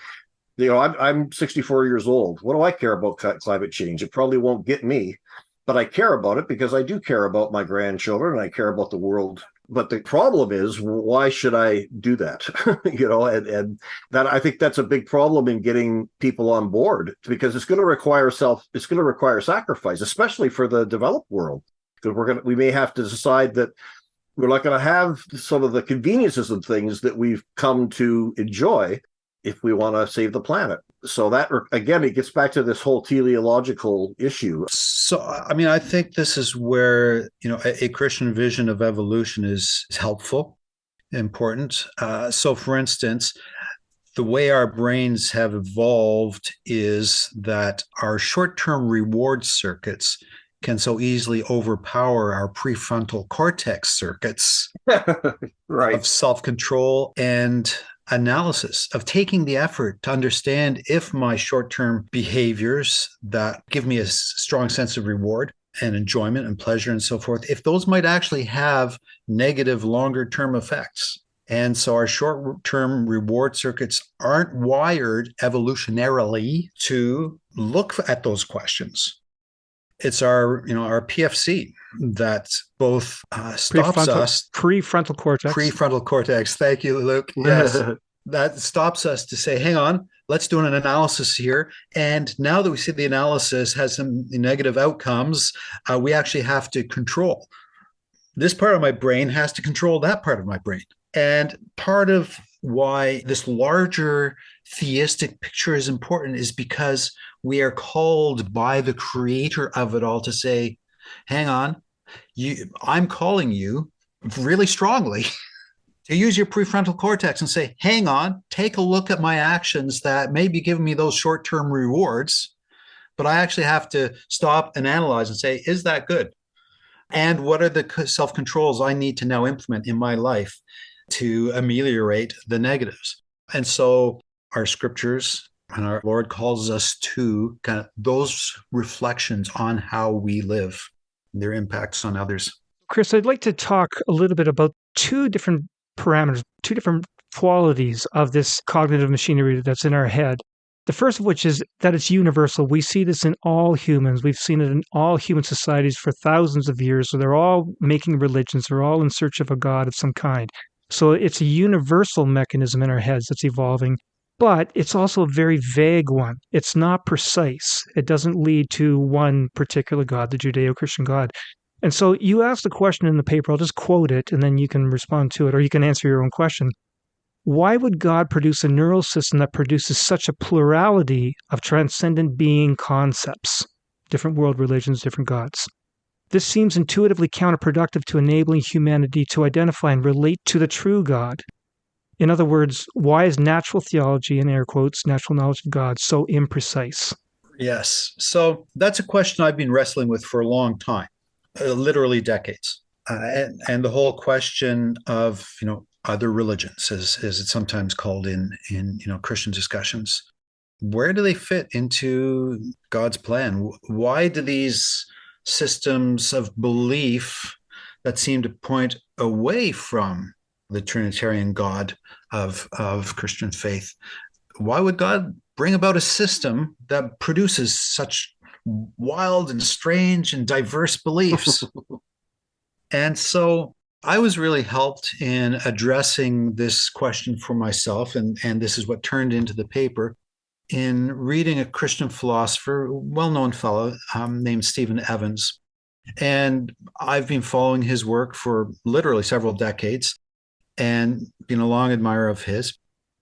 I'm 64 years old. What do I care about climate change? It probably won't get me, but I care about it because I do care about my grandchildren and I care about the world. But the problem is, why should I do that? And that, I think that's a big problem in getting people on board, because it's going to require sacrifice, especially for the developed world. Because we may have to decide that we're not going to have some of the conveniences and things that we've come to enjoy if we want to save the planet. So that, again, it gets back to this whole teleological issue. So, I think this is where, a Christian vision of evolution is helpful, important. So, for instance, the way our brains have evolved is that our short-term reward circuits can so easily overpower our prefrontal cortex circuits right. of self-control and analysis, of taking the effort to understand if my short-term behaviors that give me a strong sense of reward and enjoyment and pleasure and so forth, if those might actually have negative longer-term effects. And so our short-term reward circuits aren't wired evolutionarily to look at those questions. It's our PFC that both stops us. Prefrontal cortex. Prefrontal cortex. Thank you, Luke. Yes. That stops us to say, hang on, let's do an analysis here. And now that we see the analysis has some negative outcomes, we actually have to control. This part of my brain has to control that part of my brain. And part of why this larger theistic picture is important is because we are called by the creator of it all to say, hang on, I'm calling you really strongly to use your prefrontal cortex and say, hang on, take a look at my actions that may be giving me those short-term rewards, but I actually have to stop and analyze and say, is that good? And what are the self-controls I need to now implement in my life to ameliorate the negatives? And so our scriptures and our Lord calls us to kind of those reflections on how we live, their impacts on others. Chris, I'd like to talk a little bit about two different parameters, two different qualities of this cognitive machinery that's in our head. The first of which is that it's universal. We see this in all humans. We've seen it in all human societies for thousands of years. So they're all making religions. They're all in search of a God of some kind. So it's a universal mechanism in our heads that's evolving. But it's also a very vague one. It's not precise. It doesn't lead to one particular God, the Judeo-Christian God. And so you asked a question in the paper. I'll just quote it, and then you can respond to it, or you can answer your own question. Why would God produce a neural system that produces such a plurality of transcendent being concepts? Different world religions, different gods. This seems intuitively counterproductive to enabling humanity to identify and relate to the true God. In other words, why is natural theology, in air quotes, natural knowledge of God, so imprecise? Yes. So that's a question I've been wrestling with for a long time, literally decades. And the whole question of, other religions, as it's sometimes called in Christian discussions, where do they fit into God's plan? Why do these systems of belief that seem to point away from the Trinitarian God of Christian faith, why would God bring about a system that produces such wild and strange and diverse beliefs? And so I was really helped in addressing this question for myself, and this is what turned into the paper, in reading a Christian philosopher, well-known fellow named Stephen Evans. And I've been following his work for literally several decades and been a long admirer of his.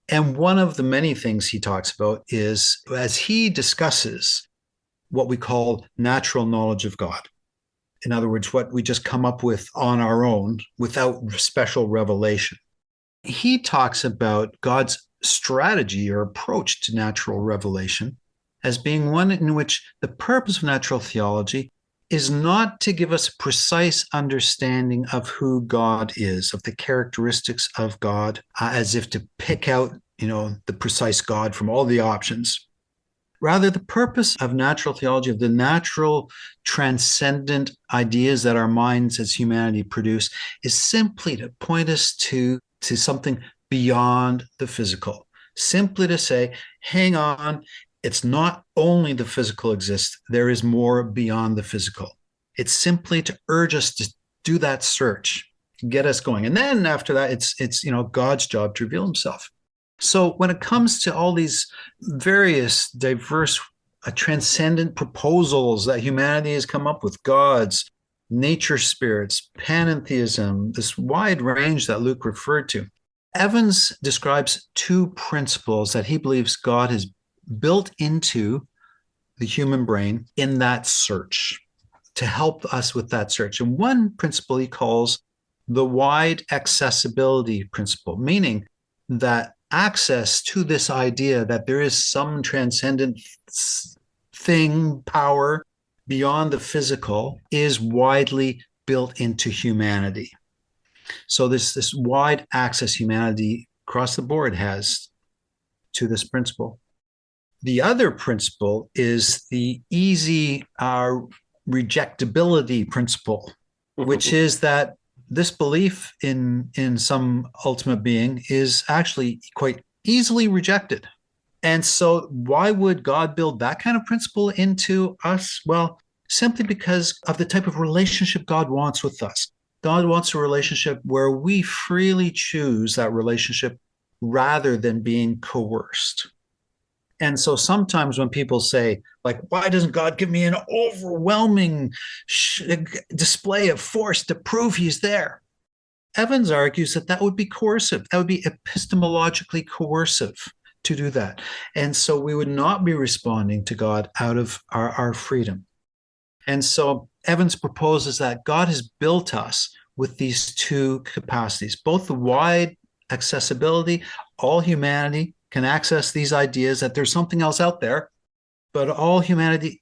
And one of the many things he talks about is, as he discusses what we call natural knowledge of God. In other words, what we just come up with on our own without special revelation. He talks about God's strategy or approach to natural revelation as being one in which the purpose of natural theology is not to give us a precise understanding of who God is, of the characteristics of God, as if to pick out, the precise God from all the options. Rather, the purpose of natural theology, of the natural transcendent ideas that our minds as humanity produce, is simply to point us to something beyond the physical. Simply to say, hang on, it's not only the physical exists, there is more beyond the physical. It's simply to urge us to do that search, get us going. And then after that, it's God's job to reveal himself. So when it comes to all these various diverse transcendent proposals that humanity has come up with, gods, nature spirits, panentheism, this wide range that Luke referred to, Evans describes two principles that he believes God has built into the human brain in that search, to help us with that search. And one principle he calls the wide accessibility principle, meaning that access to this idea that there is some transcendent thing, power beyond the physical, is widely built into humanity. So this wide access humanity across the board has to this principle. The other principle is the easy rejectability principle, which is that this belief in some ultimate being is actually quite easily rejected. And so why would God build that kind of principle into us? Well, simply because of the type of relationship God wants with us. God wants a relationship where we freely choose that relationship rather than being coerced. And so sometimes when people say, like, why doesn't God give me an overwhelming display of force to prove he's there? Evans argues that would be coercive. That would be epistemologically coercive to do that. And so we would not be responding to God out of our freedom. And so Evans proposes that God has built us with these two capacities, both the wide accessibility, all humanity can access these ideas that there's something else out there, but all humanity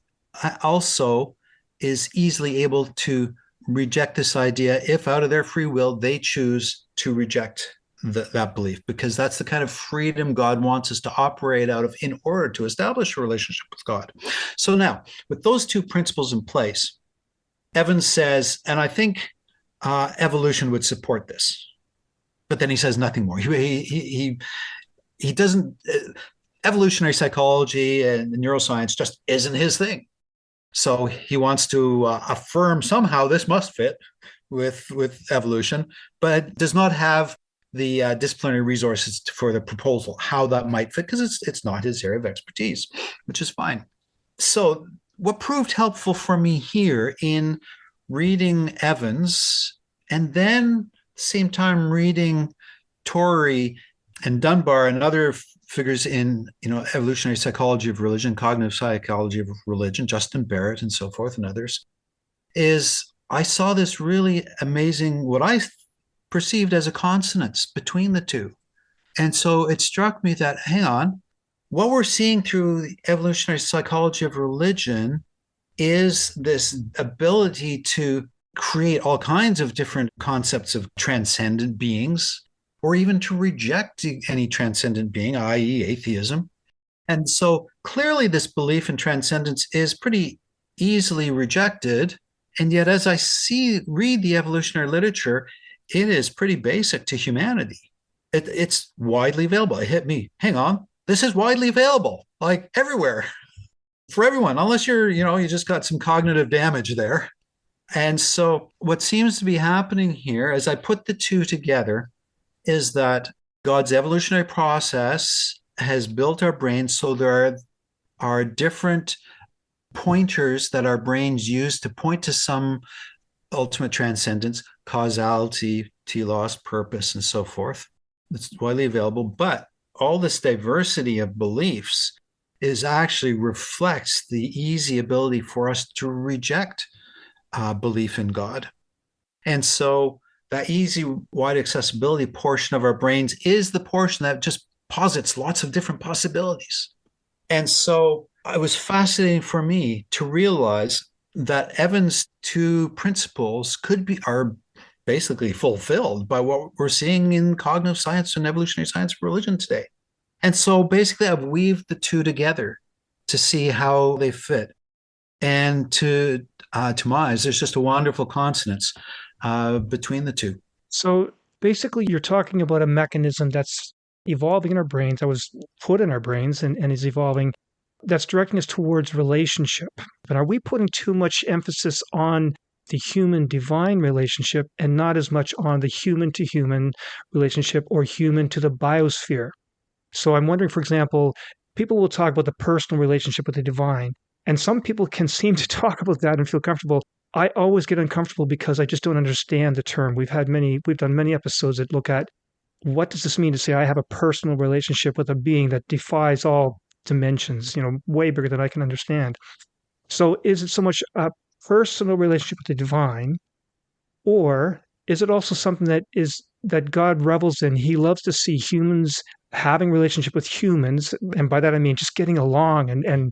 also is easily able to reject this idea if out of their free will they choose to reject that belief, because that's the kind of freedom God wants us to operate out of in order to establish a relationship with God. So now, with those two principles in place, Evans says, and I think evolution would support this, but then he says nothing more. He doesn't, evolutionary psychology and neuroscience just isn't his thing. So he wants to affirm somehow this must fit with evolution, but does not have the disciplinary resources for the proposal, how that might fit, because it's not his area of expertise, which is fine. So what proved helpful for me here in reading Evans and then same time reading Torrey and Dunbar and other figures in evolutionary psychology of religion, cognitive psychology of religion, Justin Barrett and so forth and others, is I saw this really amazing, what I perceived as a consonance between the two. And so it struck me that, hang on, what we're seeing through the evolutionary psychology of religion is this ability to create all kinds of different concepts of transcendent beings, or even to reject any transcendent being, i.e., atheism. And so clearly, this belief in transcendence is pretty easily rejected. And yet, as I read the evolutionary literature, it is pretty basic to humanity. It's widely available. It hit me. Hang on, this is widely available, like everywhere for everyone, unless you just got some cognitive damage there. And so, what seems to be happening here, as I put the two together, is that God's evolutionary process has built our brains so there are different pointers that our brains use to point to some ultimate transcendence, causality, telos, purpose, and so forth. It's widely available, but all this diversity of beliefs actually reflects the easy ability for us to reject belief in God. And so that easy, wide accessibility portion of our brains is the portion that just posits lots of different possibilities. And so it was fascinating for me to realize that Evan's two principles are basically fulfilled by what we're seeing in cognitive science and evolutionary science of religion today. And so basically I've weaved the two together to see how they fit. And to my eyes, there's just a wonderful consonance between the two. So basically, you're talking about a mechanism that's evolving in our brains, that was put in our brains and is evolving, that's directing us towards relationship. But are we putting too much emphasis on the human-divine relationship and not as much on the human-to-human relationship or human to the biosphere? So I'm wondering, for example, people will talk about the personal relationship with the divine, and some people can seem to talk about that and feel comfortable. I always get uncomfortable because I just don't understand the term. We've done many episodes that look at what does this mean to say I have a personal relationship with a being that defies all dimensions, way bigger than I can understand. So is it so much a personal relationship with the divine, or is it also something that God revels in? He loves to see humans having relationship with humans, and by that I mean just getting along and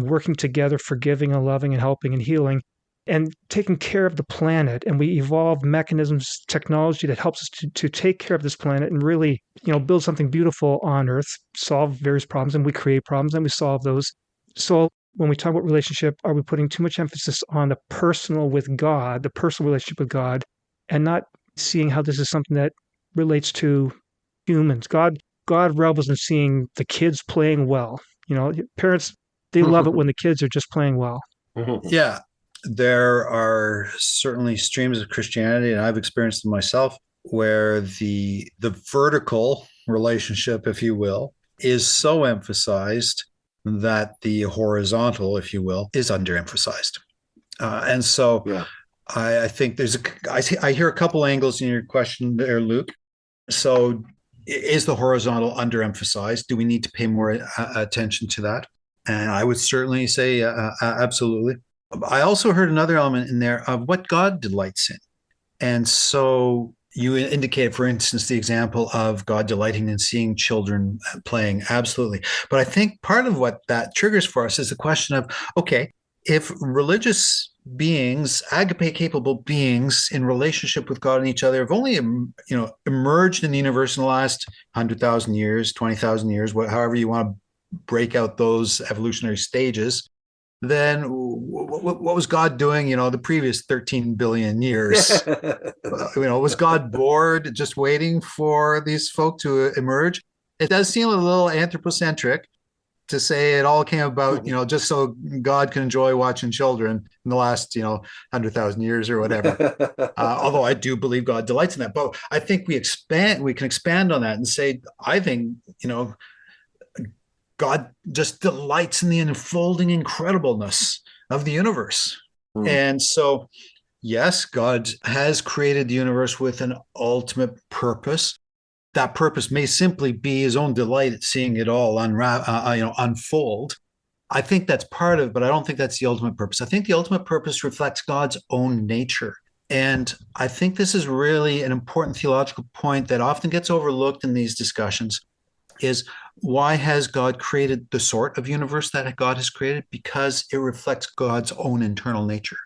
working together, forgiving and loving and helping and healing and taking care of the planet. And we evolve mechanisms, technology that helps us to take care of this planet and really, build something beautiful on Earth, solve various problems, and we create problems and we solve those. So when we talk about relationship, are we putting too much emphasis on the personal with God, the personal relationship with God, and not seeing how this is something that relates to humans? God revels in seeing the kids playing well. Parents, they love it when the kids are just playing well. Yeah, there are certainly streams of Christianity, and I've experienced them myself, where the vertical relationship, if you will, is so emphasized that the horizontal, if you will, is underemphasized. And so I think I hear a couple angles in your question there, Luke. So is the horizontal underemphasized? Do we need to pay more attention to that? And I would certainly say absolutely. I also heard another element in there of what God delights in. And so you indicated, for instance, the example of God delighting in seeing children playing. Absolutely. But I think part of what that triggers for us is the question of, okay, if religious beings, agape-capable beings in relationship with God and each other have only, emerged in the universe in the last 100,000 years, 20,000 years, however you want to break out those evolutionary stages, then what was God doing, the previous 13 billion years? Was God bored just waiting for these folk to emerge? It does seem a little anthropocentric to say it all came about, just so God can enjoy watching children in the last, 100,000 years or whatever. Although I do believe God delights in that. But I think we can expand on that and say, I think, God just delights in the unfolding incredibleness of the universe. And so, yes, God has created the universe with an ultimate purpose. That purpose may simply be his own delight at seeing it all unfold. I think that's part of it, but I don't think that's the ultimate purpose. I think the ultimate purpose reflects God's own nature. And I think this is really an important theological point that often gets overlooked in these discussions, is Why has God created the sort of universe that God has created? Because it reflects God's own internal nature.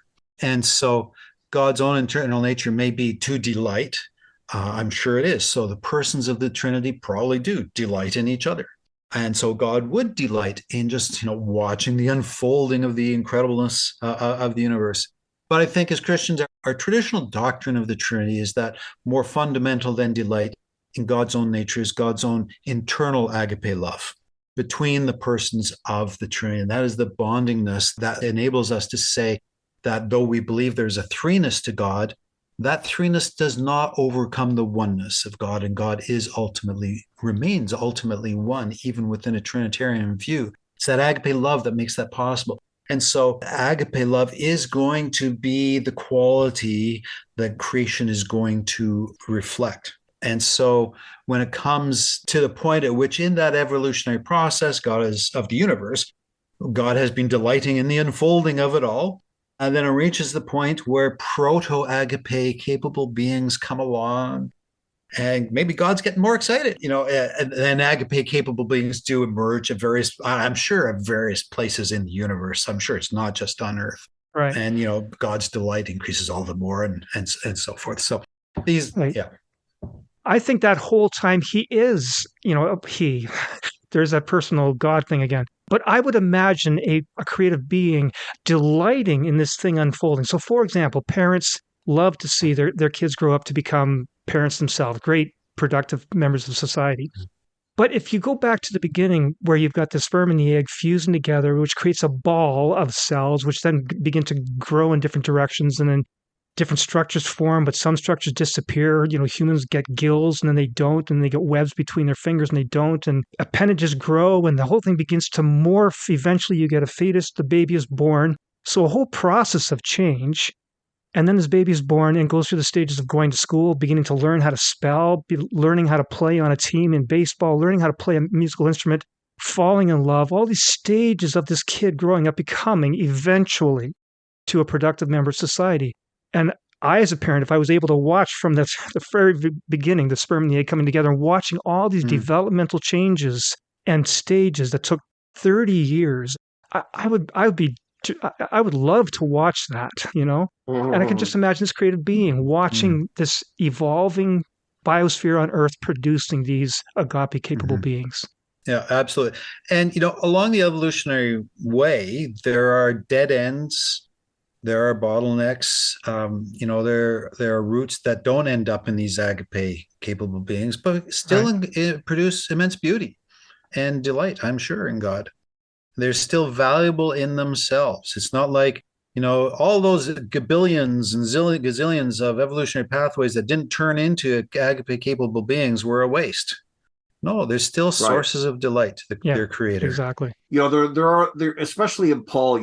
And so God's own internal nature may be to delight. I'm sure it is. So the persons of the Trinity probably do delight in each other. And so God would delight in just, watching the unfolding of the incredibleness of the universe. But I think as Christians, our traditional doctrine of the Trinity is that more fundamental than delight in God's own nature is God's own internal agape love between the persons of the Trinity. And that is the bondingness that enables us to say that though we believe there's a threeness to God, that threeness does not overcome the oneness of God, and God remains ultimately one, even within a Trinitarian view. It's that agape love that makes that possible. And so agape love is going to be the quality that creation is going to reflect. And so when it comes to the point at which in that evolutionary process, of the universe, God has been delighting in the unfolding of it all. And then it reaches the point where proto-agape capable beings come along, and maybe God's getting more excited, and agape capable beings do emerge at various places in the universe. I'm sure it's not just on Earth. Right. And, God's delight increases all the more and so forth. So these, Right. yeah. I think that whole time he is, there's that personal God thing again. But I would imagine a creative being delighting in this thing unfolding. So, for example, parents love to see their kids grow up to become parents themselves, great productive members of society. But if you go back to the beginning where you've got the sperm and the egg fusing together, which creates a ball of cells, which then begin to grow in different directions, and then different structures form, but some structures disappear. Humans get gills and then they don't, and they get webs between their fingers and they don't, and appendages grow and the whole thing begins to morph. Eventually you get a fetus, the baby is born. So a whole process of change. And then this baby is born and goes through the stages of going to school, beginning to learn how to spell, learning how to play on a team in baseball, learning how to play a musical instrument, falling in love, all these stages of this kid growing up, becoming eventually to a productive member of society. And I, as a parent, if I was able to watch from the very beginning, the sperm and the egg coming together, and watching all these developmental changes and stages that took 30 years, I would love to watch that, And I can just imagine this creative being watching this evolving biosphere on Earth producing these agape capable beings. Yeah, absolutely. And, along the evolutionary way, there are dead ends. There are bottlenecks. There are roots that don't end up in these agape capable beings, but still produce immense beauty and delight, I'm sure, in God. They're still valuable in themselves. It's not like, all those gabillions and gazillions of evolutionary pathways that didn't turn into agape capable beings were a waste. No, there's still sources of delight, their creator. Exactly. There are especially in Paul,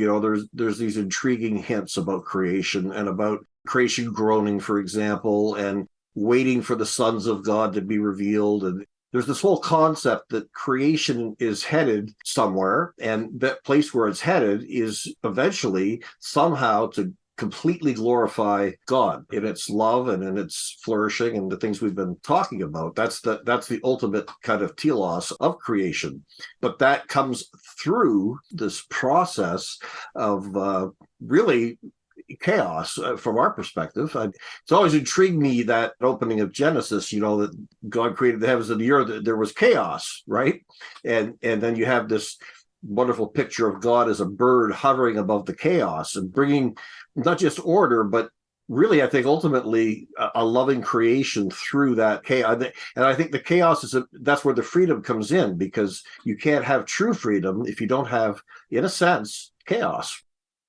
there's these intriguing hints about creation and about creation groaning, for example, and waiting for the sons of God to be revealed. And there's this whole concept that creation is headed somewhere, and that place where it's headed is eventually somehow to completely glorify God in its love and in its flourishing and the things we've been talking about. That's the ultimate kind of telos of creation. But that comes through this process of really chaos from our perspective. It's always intrigued me, that opening of Genesis, that God created the heavens and the earth. There was chaos, right? And then you have this wonderful picture of God as a bird hovering above the chaos and bringing not just order, but really, I think ultimately a loving creation through that chaos. And I think the chaos that's where the freedom comes in, because you can't have true freedom if you don't have, in a sense, chaos.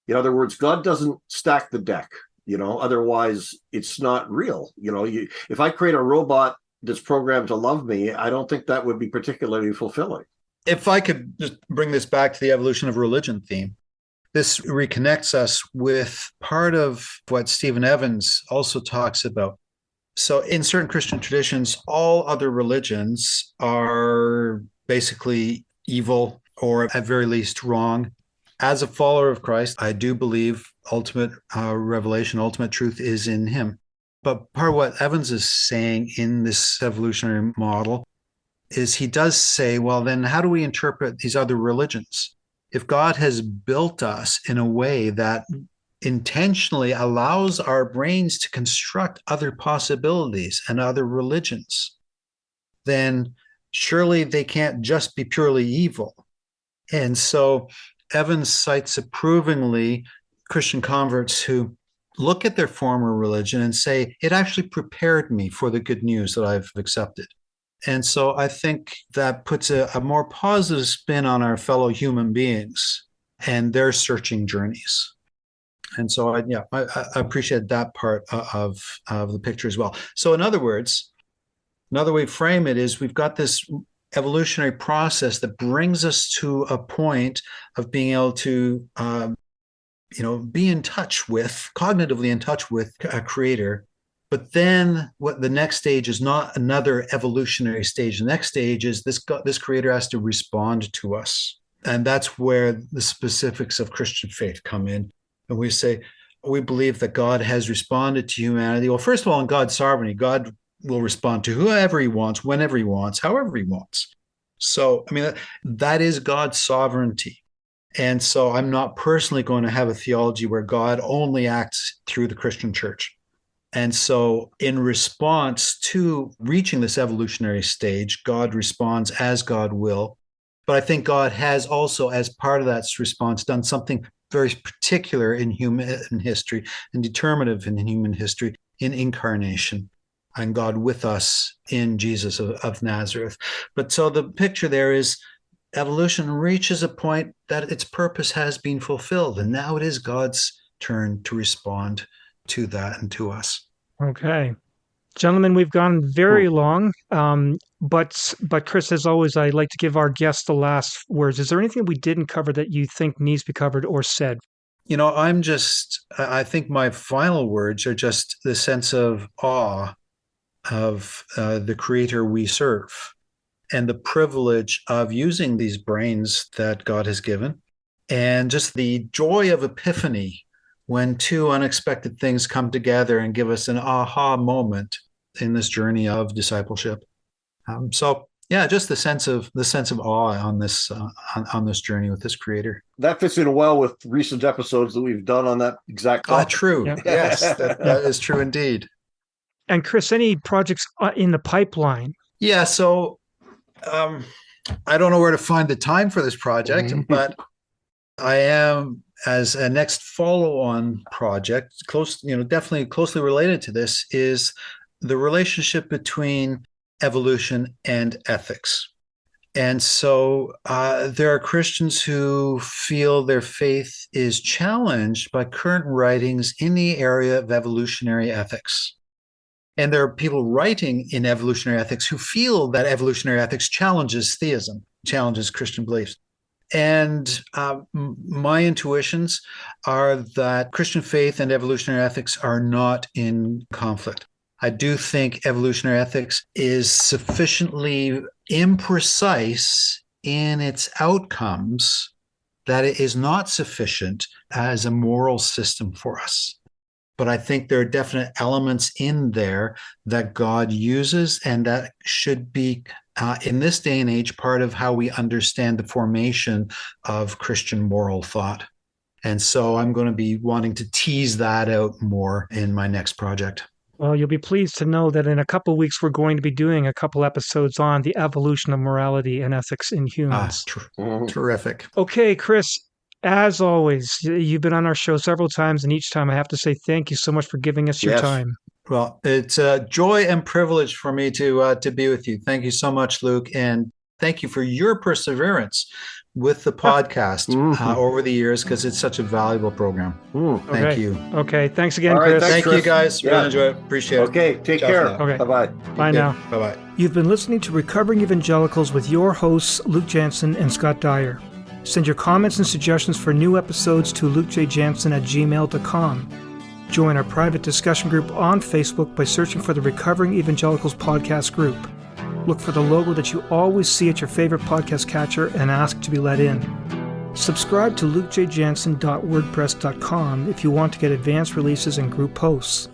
In other words, God doesn't stack the deck, otherwise it's not real. If I create a robot that's programmed to love me, I don't think that would be particularly fulfilling. If I could just bring this back to the evolution of religion theme, this reconnects us with part of what Stephen Evans also talks about. So in certain Christian traditions, all other religions are basically evil, or at very least wrong. As a follower of Christ, I do believe ultimate revelation, ultimate truth is in him. But part of what Evans is saying in this evolutionary model is he does say, well, then how do we interpret these other religions? If God has built us in a way that intentionally allows our brains to construct other possibilities and other religions, then surely they can't just be purely evil. And so Evans cites approvingly Christian converts who look at their former religion and say, it actually prepared me for the good news that I've accepted. And so I think that puts a more positive spin on our fellow human beings and their searching journeys. And so I appreciate that part of the picture as well. So in other words, another way to frame it is we've got this evolutionary process that brings us to a point of being able to be in touch with, cognitively in touch with a creator. But then what the next stage is not another evolutionary stage. The next stage is this creator has to respond to us. And that's where the specifics of Christian faith come in. And we say, we believe that God has responded to humanity. Well, first of all, in God's sovereignty, God will respond to whoever he wants, whenever he wants, however he wants. So, I mean, that is God's sovereignty. And so I'm not personally going to have a theology where God only acts through the Christian church. And so in response to reaching this evolutionary stage, God responds as God will. But I think God has also, as part of that response, done something very particular in human history and determinative in human history in incarnation, and God with us in Jesus of Nazareth. But so the picture there is evolution reaches a point that its purpose has been fulfilled. And now it is God's turn to respond to that and to us. Okay. Gentlemen, we've gone very long, but Chris, as always, I like to give our guests the last words. Is there anything we didn't cover that you think needs to be covered or said? I think my final words are just the sense of awe of the creator we serve and the privilege of using these brains that God has given, and just the joy of epiphany when two unexpected things come together and give us an aha moment in this journey of discipleship. Just the sense of awe on this journey with this creator. That fits in well with recent episodes that we've done on that exact topic. True. Yeah. Yes, that is true indeed. And Chris, any projects in the pipeline? Yeah. So I don't know where to find the time for this project, but I am, as a next follow-on project, definitely closely related to this, is the relationship between evolution and ethics. And so there are Christians who feel their faith is challenged by current writings in the area of evolutionary ethics. And there are people writing in evolutionary ethics who feel that evolutionary ethics challenges theism, challenges Christian beliefs. And my intuitions are that Christian faith and evolutionary ethics are not in conflict. I do think evolutionary ethics is sufficiently imprecise in its outcomes that it is not sufficient as a moral system for us. But I think there are definite elements in there that God uses and that should be, in this day and age, part of how we understand the formation of Christian moral thought. And so I'm going to be wanting to tease that out more in my next project. Well, you'll be pleased to know that in a couple of weeks, we're going to be doing a couple episodes on the evolution of morality and ethics in humans. Terrific. Okay, Chris, as always, you've been on our show several times, and each time I have to say thank you so much for giving us your time. Well, it's a joy and privilege for me to be with you. Thank you so much, Luke, and thank you for your perseverance with the podcast over the years, because it's such a valuable program. Thank you. Okay, thanks again, All right, Chris. thanks, Thank you, guys. Really enjoy it. Appreciate it. Okay, take care. Okay. Bye-bye. Bye now. Bye-bye. You've been listening to Recovering Evangelicals with your hosts, Luke Jansen and Scott Dyer. Send your comments and suggestions for new episodes to lukejjansen@gmail.com. Join our private discussion group on Facebook by searching for the Recovering Evangelicals podcast group. Look for the logo that you always see at your favorite podcast catcher and ask to be let in. Subscribe to lukejjansen.wordpress.com if you want to get advanced releases and group posts,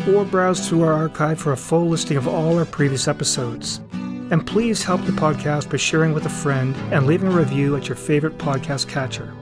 or browse through our archive for a full listing of all our previous episodes. And please help the podcast by sharing with a friend and leaving a review at your favorite podcast catcher.